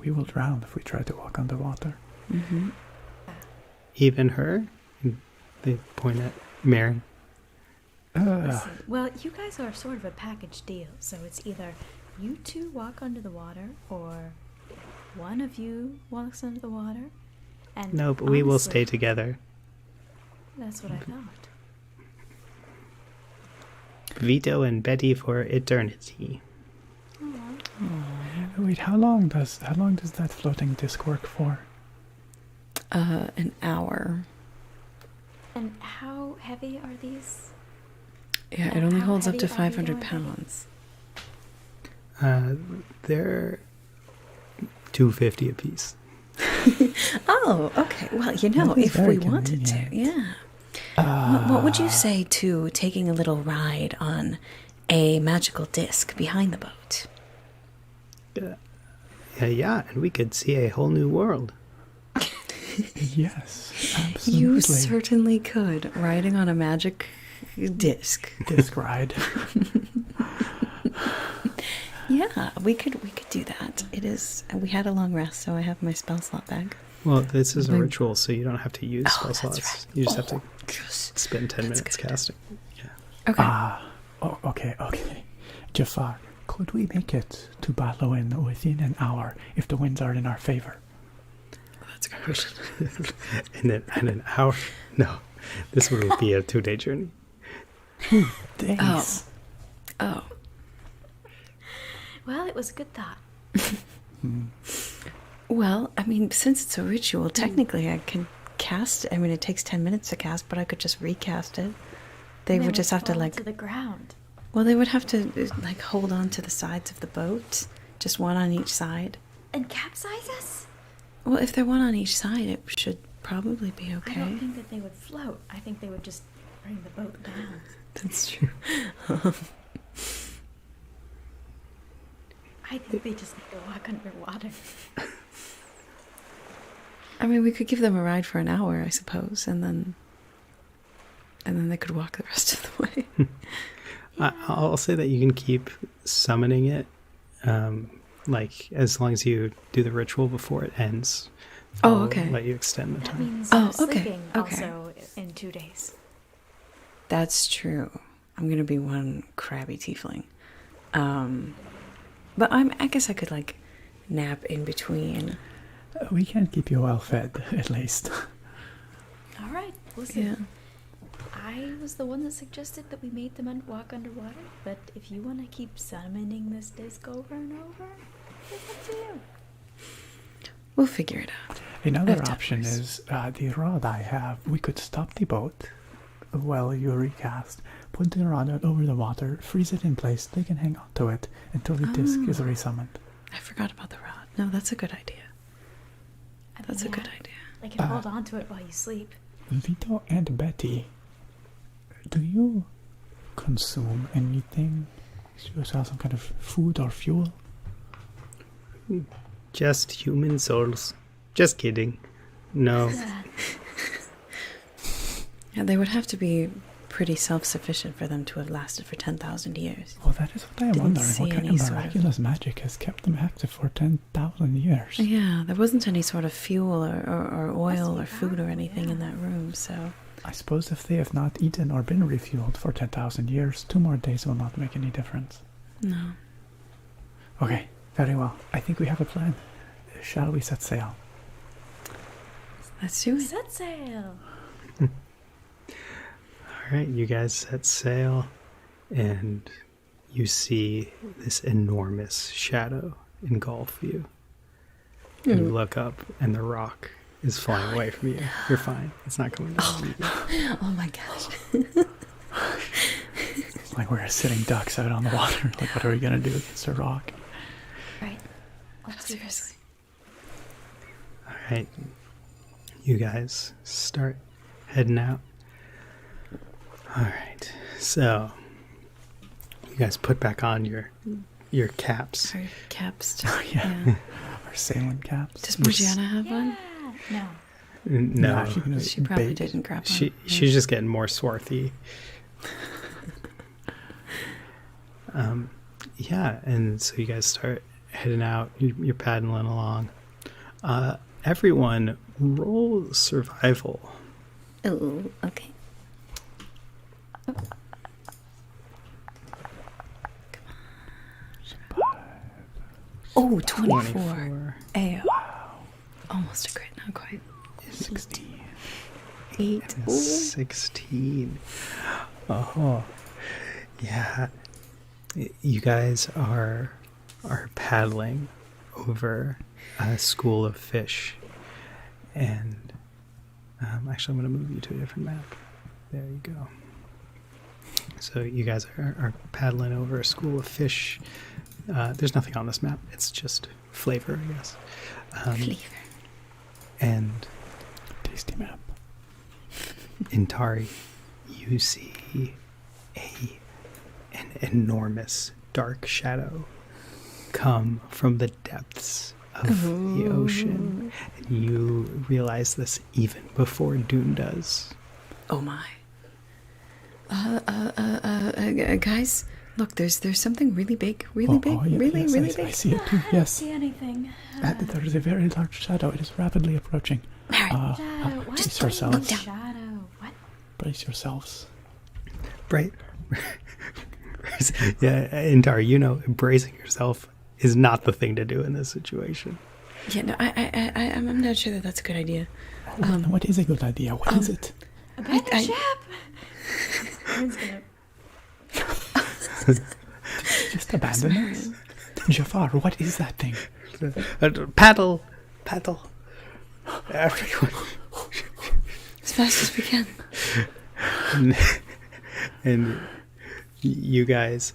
We will drown if we try to walk underwater. Mm-hmm. Even her? They point at Mary. Listen, well, you guys are sort of a package deal, so it's either you two walk under the water, or one of you walks under the water. And No, but we will honestly, stay together. That's what I thought. Vito and Betty for eternity. Wait, how long does that floating disc work for? An hour. And how heavy are these? Yeah, it only How holds up heavy to are you 500 going? pounds. They're 250 apiece. Oh, okay. Well, you know, That is if very we wanted to, convenient. yeah. What would you say to taking a little ride on a magical disc behind the boat? Yeah, and we could see a whole new world. Yes, absolutely. You certainly could, riding on a magic disc. Disc ride. Yeah, we could do that. It is. We had a long rest, so I have my spell slot back. Well, this is a Like- ritual, so you don't have to use spell that's slots. right. You just have to Yes. spend 10 That's minutes good. casting. Yeah. Okay. Okay. Jafar, could we make it to Ballowin within an hour if the winds are in our favor? That's a good question. And an hour? No, this would be a 2-day journey. Days. Oh. Well, it was a good thought. Well, I mean, since it's a ritual, technically I can cast. I mean, it takes 10 minutes to cast, but I could just recast it. They would just have to fall to the ground. Well, they would have to like hold on to the sides of the boat, just one on each side. And capsize us? Well, if they're one on each side, it should probably be I okay. don't think that they would float. I think they would just bring the boat down. That's true. I think they just need to walk underwater. I mean, we could give them a ride for an hour, I suppose, and then they could walk the rest of the way. I'll say that you can keep summoning it, like as long as you do the ritual before it ends. Oh, I'll okay. Let you extend the That time. means Oh, okay, sleeping okay. also in 2 days. That's true. I'm gonna be one crabby tiefling. But I guess I could like nap in between. We can keep you well fed, at least. All right, listen. Yeah. I was the one that suggested that we made them walk underwater, but if you want to keep summoning this disc over and over, it's up to you. We'll figure it out. Another I've option peppers. is the rod I have. We could stop the boat while you recast, put the rod out over the water, freeze it in place. They can hang on to it until the disc is resummoned. I forgot about the rod. No, that's a good idea. I That's a good idea. I can hold on to it while you sleep. Vito and Betty, do you consume anything? Do you have some kind of food or fuel? Just human souls. Just kidding. No. Yeah, they would have to be pretty self-sufficient for them to have lasted for 10,000 years. Well, that is what I am Didn't wondering. see What kind any of sort of- miraculous magic has kept them active for 10,000 years? Yeah, there wasn't any sort of fuel or oil be or food or powerful, anything yeah. in that room, so... I suppose if they have not eaten or been refueled for 10,000 years, 2 more days will not make any difference. No. Okay, very well. I think we have a plan. Shall we set sail? Let's do it. Set sail. All right, you guys set sail, and you see this enormous shadow engulf you. And you look up, and the rock is flying away from you. You're fine. It's not going down. Oh my gosh. It's like we're sitting ducks out on the water. Like, what are we going to do against a rock? Right. Let's do this. Seriously. All right, you guys start heading out. All right, so you guys put back on your caps. Our caps. Oh, yeah. Our sailing caps. Does Morgiana have one? No. No, she probably didn't grab one. She's just getting more swarthy. Yeah, and so you guys start heading out. You're paddling along. Everyone, roll survival. Oh, okay. Oh, 24. Ayo. Almost a crit, not quite. 16. 8. And 16. Oh, yeah. You guys are paddling over a school of fish, and actually, I'm going to move you to a different map. There you go. So you guys are paddling over a school of fish. There's nothing on this map. It's just flavor, I guess. Flavor. And Tasty map. in Tari, you see an enormous dark shadow come from the depths of the ocean. And you realize this even before Dune does. Oh my. Guys, look, there's something really big, really big, yeah, really, yes, really I big. see it too. I don't Yes. see anything. There is a very large shadow. It is rapidly approaching. Shadow. What? Brace yourselves. Shadow. What? Brace yourselves. Right? Yeah, Intar, you know, embracing yourself is not the thing to do in this situation. Yeah, no, I'm not sure that that's a good idea. What is a good idea? What is it? Abandon the ship. Aaron's gonna. Just abandon us? Jafar, what is that thing? Paddle. Everyone. As fast as we can. And you guys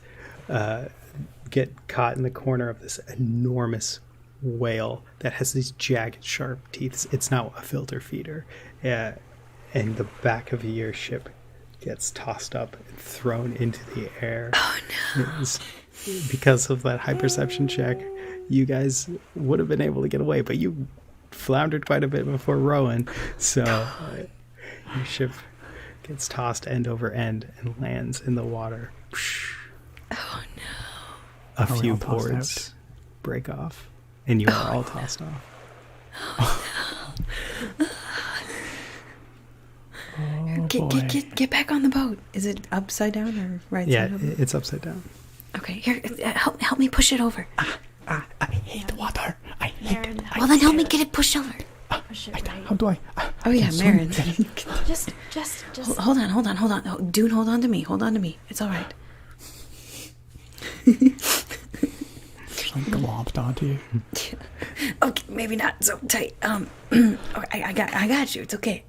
get caught in the corner of this enormous whale that has these jagged, sharp teeth. It's now a filter feeder. And the back of your ship gets tossed up and thrown into the air. Oh no. Because of that high perception check, you guys would have been able to get away, but you floundered quite a bit before rowing. So your ship gets tossed end over end and lands in the water. Oh no. A Are we few all tossed boards break off, and you are all tossed off. Oh, boy. Get back on the boat. Is it upside down or right Yeah, side up? it's upside down. Okay, here, help me push it over. I hate water. I hate Marin, it. Well, then help me get it pushed over. push it right. How do I? Oh yeah, can swim. Marin. Just. Hold on. Oh, Dune, hold on to me. It's all right. Like glomped onto you. Okay, maybe not so tight. Okay, I got you. It's okay.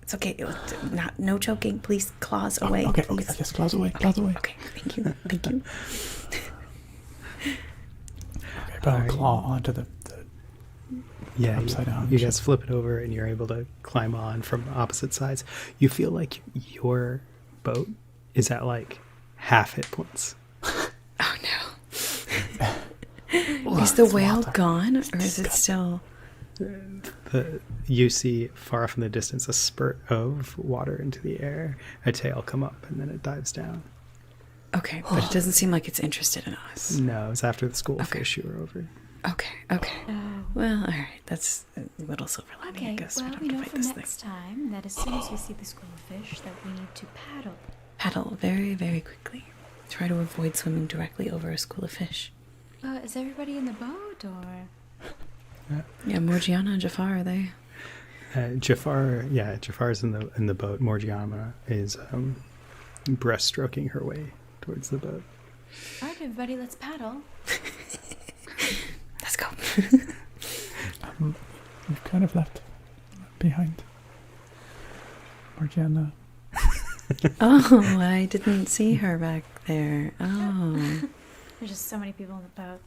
No choking. Please, claws away. Okay, please. just claws away. Okay, thank you. Okay, but I'll claw onto the Yeah, upside down. you guys flip it over and you're able to climb on from opposite sides. You feel like your boat is at like half hit points. Oh no. Is the whale gone, or is it still? You see far off in the distance a spurt of water into the air, a tail come up, and then it dives down. Okay, but it doesn't seem like it's interested in us. No, it's after the school fish you were over. Okay. Well, all right. That's a little silver lining, I guess. Well, We don't we know have to for fight this next thing. time that as soon as we see the school of fish, that we need to paddle. Paddle very, very quickly. Try to avoid swimming directly over a school of fish. Is everybody in the boat, or? Yeah, Morgiana and Jafar are they? Jafar's in the boat. Morgiana is breaststroking her way towards the boat. All right, everybody, let's paddle. Let's go. We've kind of left behind Morgiana. Oh, I didn't see her back there. Oh. There's just so many people in the boat.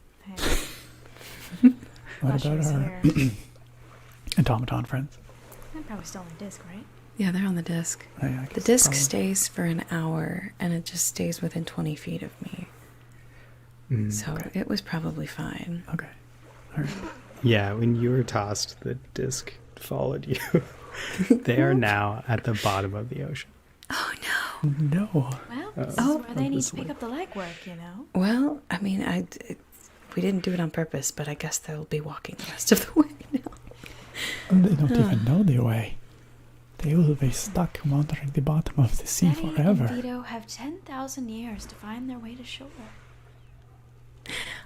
What Thought she about was our here. automaton friends? They're probably still on the disc, right? Yeah, they're on the disc. Oh, yeah, I The guess disc probably. stays for an hour, and it just stays within 20 feet of me. So Okay. it was probably fine. Okay. All right. Yeah, when you were tossed, the disc followed you. They are now at the bottom of the ocean. Oh, no. No. Well, this is Oh. where they need to Obviously. pick up the legwork, you know? Well, I mean, we didn't do it on purpose, but I guess they'll be walking the rest of the way now. And they don't even know their way. They will be stuck wandering the bottom of the sea Betty forever. and Vito have 10,000 years to find their way to shore.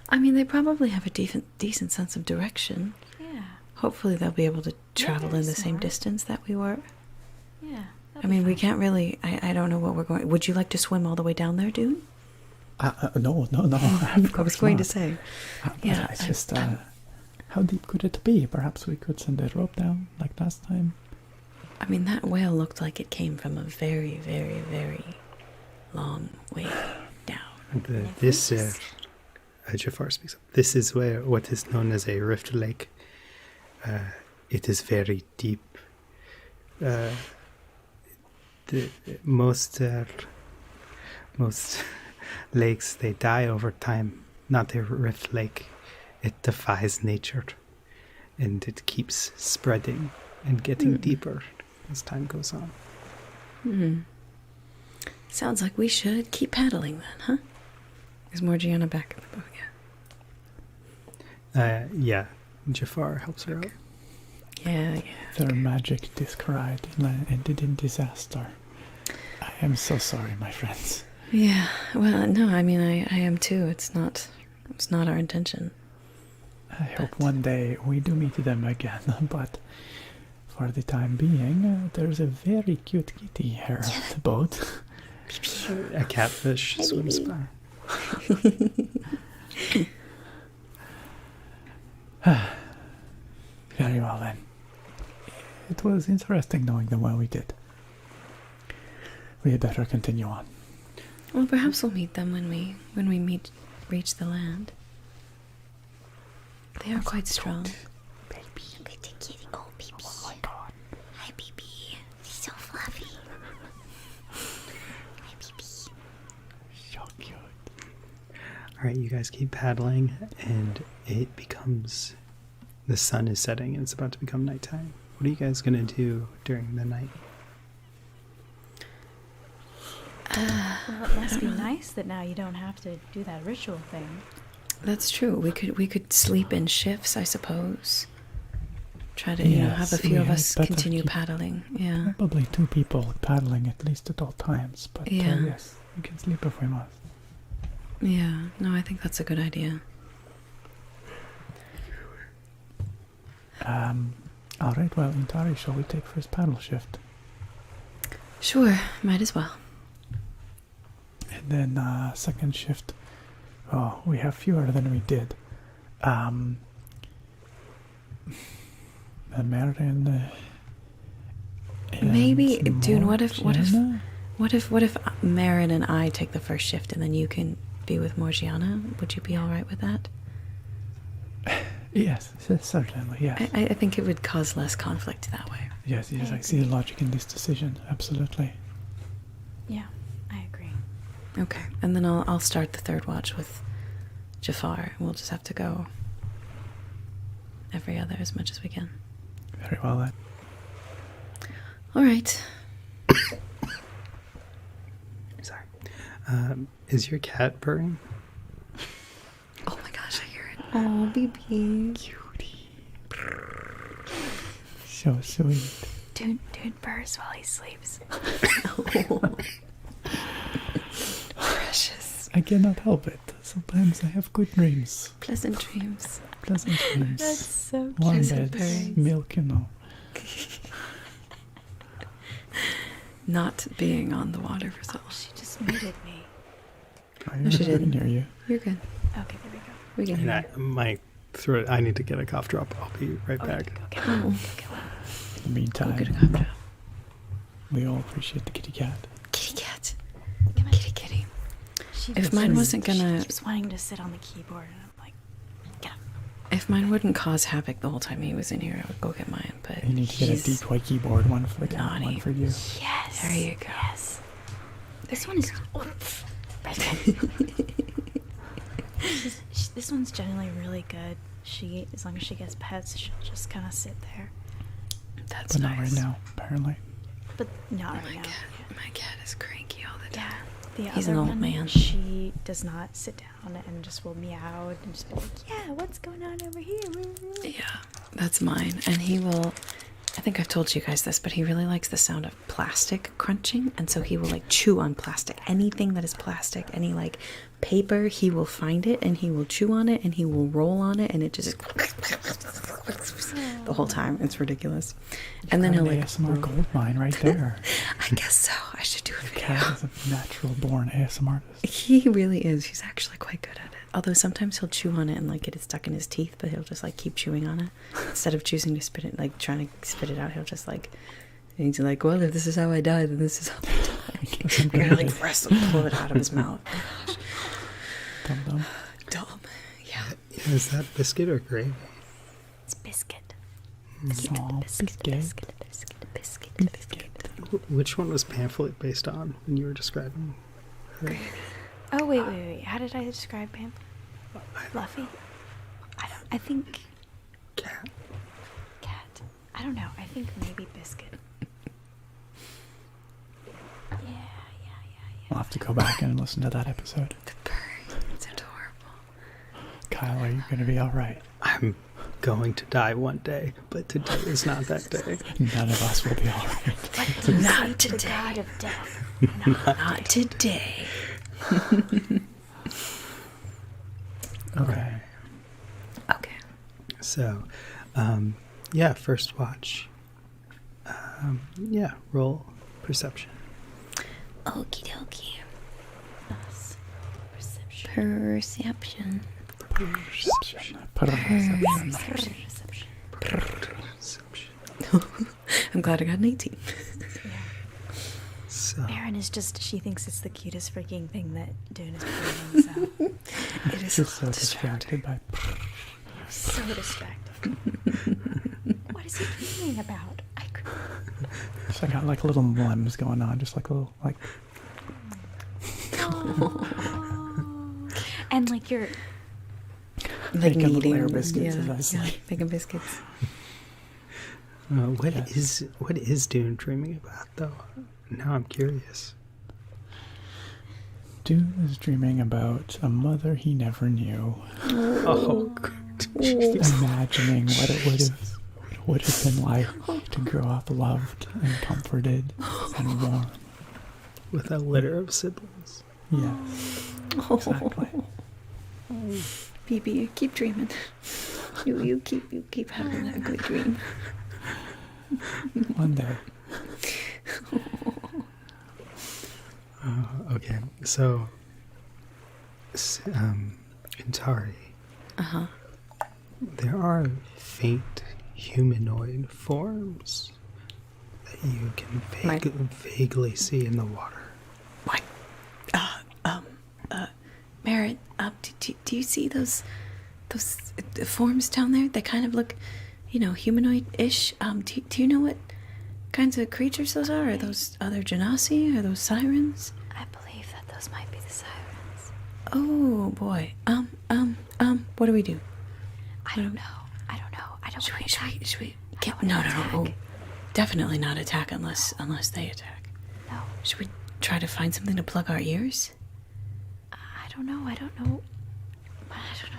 I mean, they probably have a decent sense of direction. Yeah, Hopefully they'll be able to travel they're in the same smart. distance that we were. yeah. I mean, we can't really... I don't know what we're going... Would you like to swim all the way down there, Dune? No. I was going to say. Yeah, It's just, how deep could it be? Perhaps we could send a rope down like last time. I mean, that whale looked like it came from a very, very, very long way down. Jafar speaks up. This is where what is known as a rift lake. It is very deep. Most lakes, they die over time. Not a rift lake. It defies nature, and it keeps spreading and getting deeper as time goes on. Sounds like we should keep paddling then, huh? Is Morgiana back in the boat yet? Yeah, Jafar helps her out. Yeah. Their magic disc ride ended in disaster. I am so sorry, my friends. Yeah, well, no, I mean, I am too. It's not our intention. I hope one day we do meet them again, but for the time being, there's a very cute kitty here on the boat. A catfish swims by. Very well then. It was interesting knowing them when we did. We had better continue on. Well, perhaps we'll meet them when we reach the land. They are quite strong. Baby. Look at the kitty. Oh, baby. Oh my god. Hi, baby. She's so fluffy. Hi, baby. So cute. All right, you guys keep paddling, and it becomes... The sun is setting, and it's about to become nighttime. What are you guys going to do during the night? Well, it must be nice that now you don't have to do that ritual thing. That's true. We could sleep in shifts, I suppose. Try to have a Yes, few we of had us better continue keep- paddling. Yeah. Probably 2 people paddling at least at all times, but Yeah. yes, we can sleep if we must. Yeah. No, I think that's a good idea. All right, well, Intari, shall we take first paddle shift? Sure, might as well. And then second shift, oh, we have fewer than we did. Marin, Maybe, and Dune, what if Morgiana? Marin and I take the first shift and then you can be with Morgiana? Would you be all right with that? Yes, certainly, yes. I think it would cause less conflict that way. Yes, I see the logic in this decision, absolutely. Yeah, I agree. Okay, and then I'll start the third watch with Jafar. We'll just have to go every other as much as we can. Very well then. All right. Sorry. Is your cat purring? Oh my gosh, I hear it. Oh, baby. Cutie. So sweet. Dune purrs while he sleeps. Precious. I cannot help it. Sometimes I have good dreams. Pleasant dreams. Pleasant dreams. That's so Warm pleasant beds, dreams. milk, you know. Not being on the water for so long. She just muted me. I she didn't. hear you. You're good. Okay, there we go. We can And hear you. my throat. I need to get a cough drop. I'll be right back. Go get one. Oh. Go get one. In the meantime, Good job. we all appreciate the kitty cat. Kitty cat. Come on. Kitty. She If mine wasn't gonna- She keeps wanting to sit on the keyboard, and I'm like, get up. If mine wouldn't cause havoc the whole time he was in here, I would go get mine. But You need to get a he's deep white keyboard, one for the cat, naughty. one for you. Yes. There you go. Yes. This one is. Oh, this one's generally really good. As long as she gets pets, she'll just kind of sit there. That's But nice. not right now, apparently. But not My right now. cat. My cat is cranky all the Yeah. time. The He's other an old one, man. she does not sit down and just will meow and just be like, yeah, what's going on over here? Yeah, that's mine. And he will, I think I've told you guys this, but he really likes the sound of plastic crunching. And so he will like chew on plastic. Anything that is plastic, any like paper, he will find it and he will chew on it and he will roll on it and it just the whole time. It's ridiculous. And then Got he'll an like, ASMR gold mine right there. I guess so. I should do a The video. cat is a natural born ASMR artist. He really is. He's actually quite good at it. Although sometimes he'll chew on it and like get it stuck in his teeth, but he'll just like keep chewing on it instead of choosing to spit it, like trying to spit it out. He'll just like, and he's like, well, if this is how I die, then this is how I die. I'm You're gonna gonna like wrestle, pull it out of his mouth. Dum dum. Dumb. Yeah. Is that biscuit or gravy? It's biscuit. Aw, biscuit. Biscuit. Which one was pamphlet based on when you were describing her? Oh, wait. How did I describe him? Fluffy? I think Cat. cat. I don't know. I think maybe biscuit. Yeah. I'll have to go back and listen to that episode. The purring. It's adorable. Kyle, are you going to be alright? I'm going to die one day, but today is not that day. None of us will be alright. Not The today. god of death. Not today. Okay. Okay. So, yeah, first watch. Yeah, roll perception. Okie dokie. Perception. Perception. Perception. I'm glad I got an 18. So, Erin is she thinks it's the cutest freaking thing that Dune is playing, so It is Just so so distracting. distracted by. so distracting. What is he dreaming about? So I got like little limbs going on, just like little like. And like you're Like Making little kneading air biscuits as I yeah, sleep. making biscuits. what is Dune dreaming about, though? Now I'm curious. Dune is dreaming about a mother he never knew, Oh, good. Jeez. imagining what it would have been like to grow up loved and comforted and warm. With a litter of siblings. Yes, exactly. BB, keep dreaming. You keep having that good dream. One day. Okay, so, Intari, Uh-huh. there are faint humanoid forms that you can vaguely see in the water. What? Merritt, do you see those those forms down there, they kind of look, humanoid-ish. Do you know what kinds of creatures those are? Are those other genasi? Are those sirens? I believe that those might be the sirens. Oh boy. What do we do? I don't know. I don't Should wanna attack. we? I No. don't wanna attack. Oh, definitely not attack unless they attack. No. Should we try to find something to plug our ears? I don't know. I don't know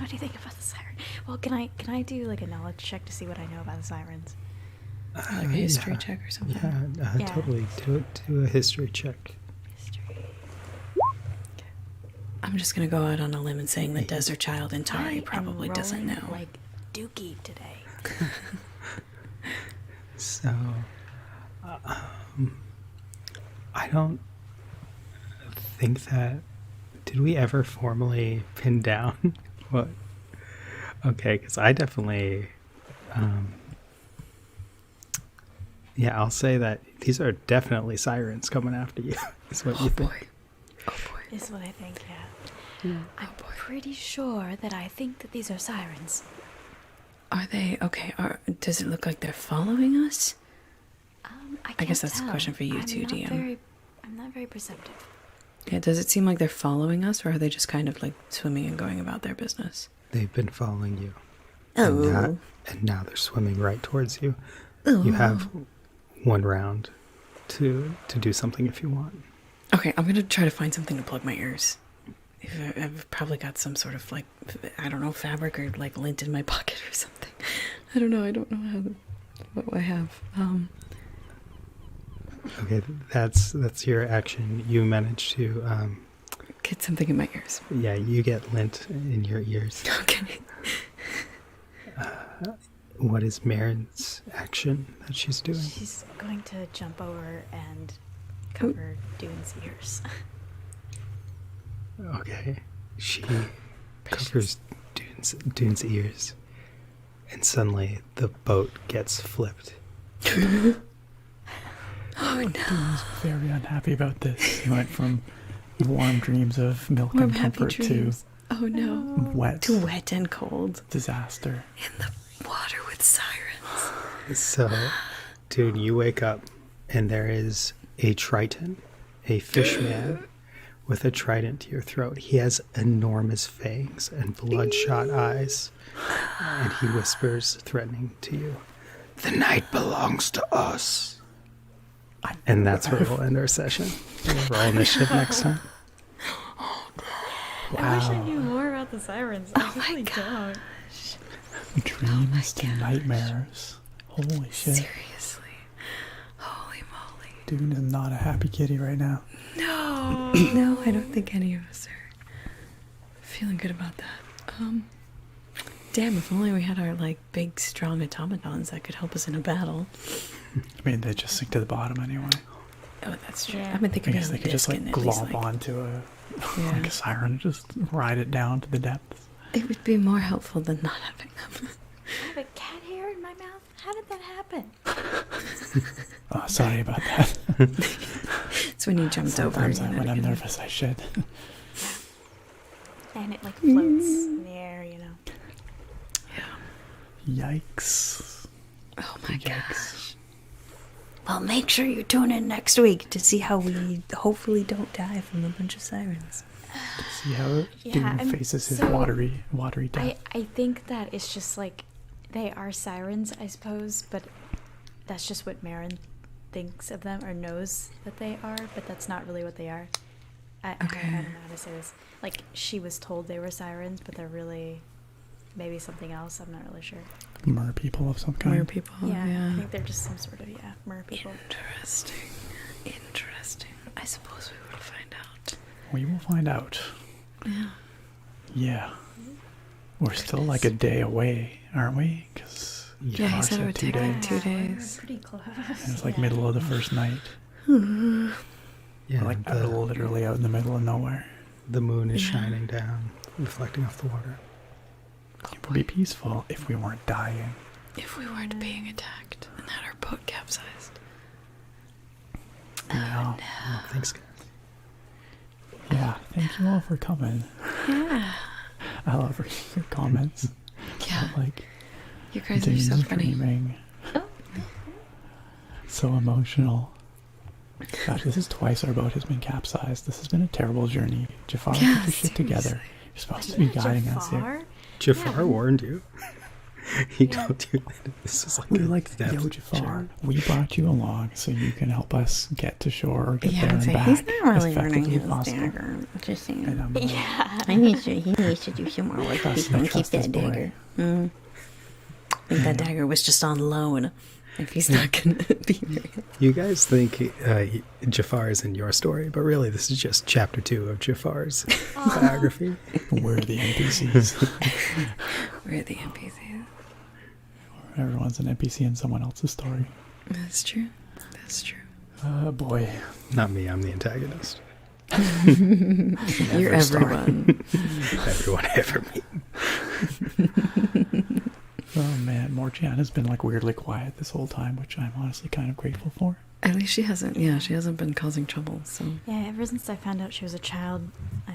anything about the siren. Well, can I do like a knowledge check to see what I know about the sirens? Like a history check or something? Yeah, totally. Do a history check. History. I'm just gonna go out on a limb and saying the desert child in Tari I probably am doesn't rolling know. like Dookie today. So, I don't think that. Did we ever formally pin down what? Okay, because I definitely. Yeah, I'll say that these are definitely sirens coming after you. Is what you think? Oh boy. Is what I think. Yeah. I'm pretty sure that I think that these are sirens. Are they okay? Does it look like they're following us? I guess can't that's a tell. question for you I'm too, not DM. I'm not very perceptive. Yeah. Does it seem like they're following us, or are they just kind of like swimming and going about their business? They've been following you. Oh. And now they're swimming right towards you. Oh. You have one round to do something if you want. Okay, I'm gonna try to find something to plug my ears. I've probably got some sort of like, I don't know, fabric or like lint in my pocket or something. I don't know what I have. Okay, that's your action. You manage to Get something in my ears. yeah, you get lint in your ears. Okay. What is Marin's action that she's doing? She's going to jump over and cover Dune's ears. Okay. She covers Dune's ears, and suddenly the boat gets flipped. Oh no. Dune's very unhappy about this. He went from warm dreams of milk Warm, and happy comfort to dreams. Oh no. wet Too wet and cold. disaster. In the water with sirens. So, dude, you wake up, and there is a triton, a fish man with a trident to your throat. He has enormous fangs and bloodshot eyes, and he whispers, threatening to you, "The night belongs to us." And that's where we'll end our session. We'll roll initiative next time. I wish I knew more about the sirens. I really don't. Dreams to nightmares. Holy shit. Seriously. Holy moly. Dune is not a happy kitty right now. No. No, I don't think any of us are feeling good about that. Damn, if only we had our, like, big, strong automatons that could help us in a battle. I mean, they just sink to the bottom anyway. Oh, that's true. Yeah. I've been I thinking guess about they a could just disc like and at least, glomp like, onto a yeah. like a siren, just ride it down to the depths. It would be more helpful than not having them. I have a cat hair in my mouth. How did that happen? Oh, sorry about that. It's when you jumped over. Sometimes you know, when I'm you know. nervous, I should. And it like floats in the air, you know. Yikes. Oh my Yikes. gosh. Well, make sure you tune in next week to see how we hopefully don't die from a bunch of sirens. See how Yeah, Dune I'm- faces his so watery death. I think that it's just like they are sirens, I suppose, but that's just what Marin thinks of them or knows that they are, but that's not really what they are. I don't know how to say this. Like, she was told they were sirens, but they're really maybe something else. I'm not really sure. Mer people of some kind. Mer people. Yeah, I Yeah. think they're just some sort of, mer people. Interesting. Interesting. I suppose we will find out. We will find out. Yeah. Yeah. We're still like a day away, aren't we? Because Yeah, he said it would take like 2 We're days. pretty close. it's like middle of the first night. Yeah, We're like literally out in the middle of nowhere. the moon is shining down, reflecting off the water. It would be peaceful if we weren't dying. If we weren't being attacked and had our boat capsized. No. Thanks, guys. Yeah, thank you all for coming. Yeah. I love your comments. Yeah. Like, You guys are Dune's so funny. dreaming. So emotional. Gosh, this is twice our boat has been capsized. This has been a terrible journey. Jafar, Yeah, get your shit together. seriously. You're supposed to be guiding us here. Jafar Yeah. warned you. He told you that this is like We're a like, theft yo, Jafar, journey. we brought you along so you can help us get to shore or get Yeah, there I'd and say back he's not as really earning effectively his possible. dagger. Just saying. And I'm like, Yeah. He needs to do some more work if he's I going to keep trust this that boy. dagger. I think that dagger was just on loan. If he's not going to be very... You guys think Jafar is in your story, but really this is just chapter 2 of Jafar's biography. We're the NPCs. We're the NPCs. Everyone's an NPC in someone else's story. That's true. That's true. Oh boy. Not me, I'm the antagonist. You're everyone. Everyone ever meet. Oh man, Morgiana has been like weirdly quiet this whole time, which I'm honestly kind of grateful for. At least she hasn't, yeah, she hasn't been causing trouble, so... Yeah, ever since I found out she was a child, I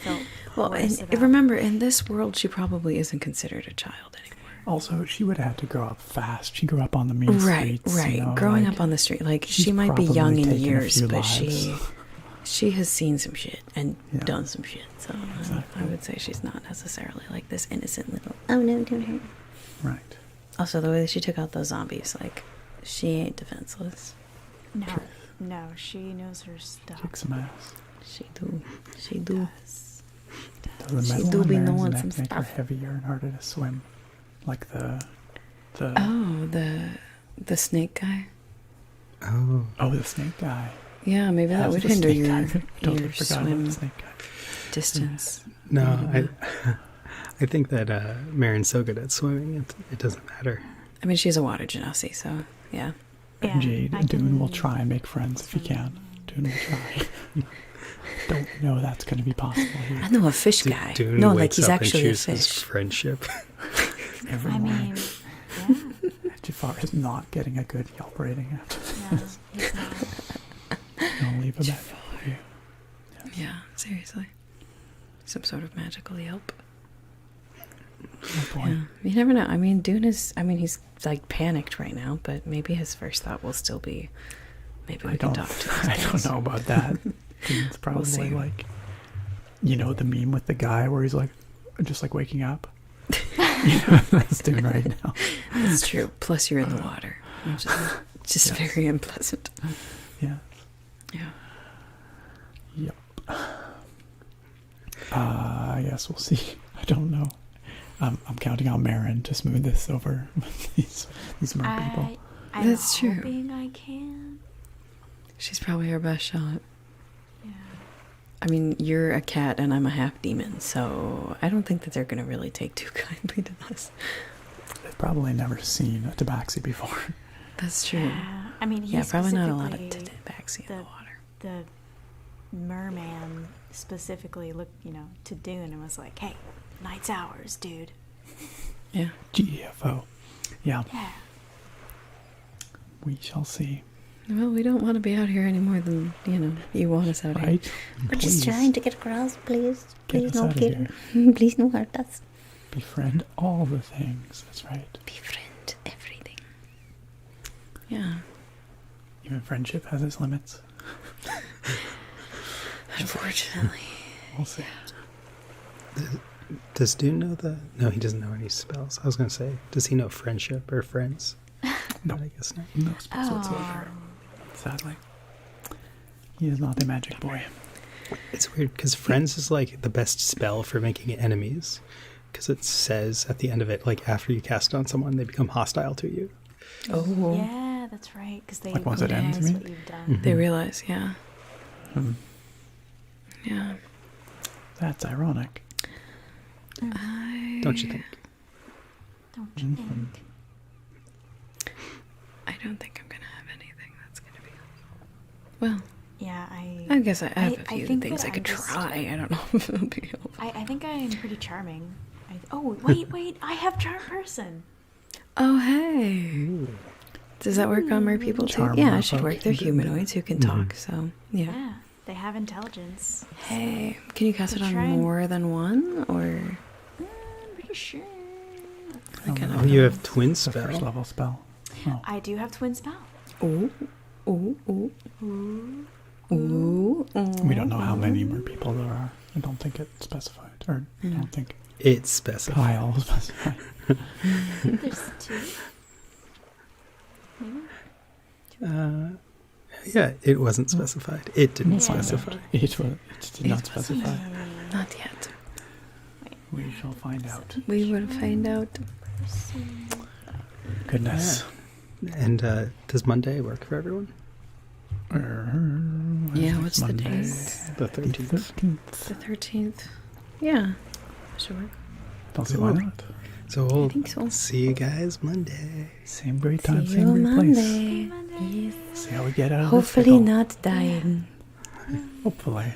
felt Well, worse and about remember, in this world, she probably isn't considered a child anymore. Also, she would have had to grow up fast. She grew up on the mean Right, streets. right. You know, Growing like, up on the street, like, she's she might be probably young in taken a years, few but lives. she has seen some shit and Yeah. done some shit, so Exactly. I would say she's not necessarily, like, this innocent little... Oh no, don't hurt me. Right. Also, the way that she took out those zombies, like, she ain't defenseless. No, she knows her stuff. Kick some ass. She do. She do. Does. Does the She metal do on be Marin's knowing neck some make her stuff. heavier and harder to swim? Like the Oh, the snake guy? Oh, the snake guy. Yeah, maybe that How's would the hinder snake your, guy? Totally your forgot about swim the snake guy. distance. no, I think that Marin's so good at swimming, it doesn't matter. I mean, she's a water genasi, so, yeah. Yeah, Jade, I Dune will can- try and make friends if he can. Dune will try. Don't know that's going to be possible here. I know a fish guy. Dune No, like, wakes he's up and actually a chooses fish. friendship. Every I morning. mean, Jafar is not getting a good Yelp rating after yeah, no, he's not. I'll leave a bad review. Yeah, seriously. Some sort of magical Yelp. Oh boy. Yeah. You never know. I mean, Dune is, he's, like, panicked right now, but maybe his first thought will still be, maybe we I can don't, talk to him. I don't know about that. It's probably see. like, you know, the meme with the guy where he's like, just like waking up. You know, that's Dune right now. That's true. Plus, you're in the water, which is just Yes. very unpleasant. Yeah. Yeah. Yep. Yes, we'll see. I don't know. I'm counting on Marin to smooth this over with these mer people. I'm That's true. hoping I can. She's probably our best shot. Yeah. I mean, you're a cat and I'm a half demon, so I don't think that they're going to really take too kindly to us. They've probably never seen a tabaxi before. That's true. Yeah. I mean, Yeah, he's probably not a lot of specifically- tabaxi in the water. The merman specifically looked, to Dune and was like, "Hey, night's ours, dude." Yeah. GEFO. Yeah, Yeah. we shall see. Well, we don't want to be out here any more than, you want us out here. Right? We're just trying to get across, please. Get Please us don't outta get here. Please don't hurt us. Befriend all the things. That's right. Befriend everything. Yeah. Even friendship has its limits. Unfortunately. We'll see. Does Dune know the... No, he doesn't know any spells. I was going to say, does he know friendship or friends? No. But I guess not. No spells whatsoever. Sadly. He is not a magic boy. It's weird because friends is like the best spell for making enemies, because it says at the end of it, like after you cast it on someone, they become hostile to you. Oh. Yeah, that's right. Because they Like once it ends, realize you mean? what you've done. They realize, yeah. Hmm. Yeah. That's ironic. Don't you think? Don't you think? I don't think I'm going to have anything that's going to be helpful. Well, Yeah, I guess I have a I few think things that I could I just- try. I don't know if it'll be helpful. I think I am pretty charming. Oh, wait, I have charm person. Oh, hey. Does that work on mer people too? Charm Yeah, mer it should folk. work. They're humanoids who can talk, so yeah. Yeah, They have intelligence. Hey, can you cast it on Try and- more than one, or? I'm pretty sure. Oh, you have twin It's a first spell. level spell. Oh. I do have twin spell. Ooh, ooh, ooh, ooh, ooh. We don't know how many more people there are. I don't think it specified. Or I don't think It's specified. Kyle specified. There's 2. Maybe? Yeah, it wasn't specified. It didn't We'll find specify. out. It did not specify. Not yet. We shall find out. We will find out. Goodness. And does Monday work for everyone? Yeah, what's the Monday? date? The 13th. The 13th. Yeah, sure. Don't see why Cool. not. So we'll think so. see you guys Monday. Same great time, See same you great place. Monday. Yes. See how we get out of Hopefully this pickle. not dying. Hopefully.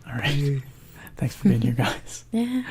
All right. Thanks for being here, guys. Yeah.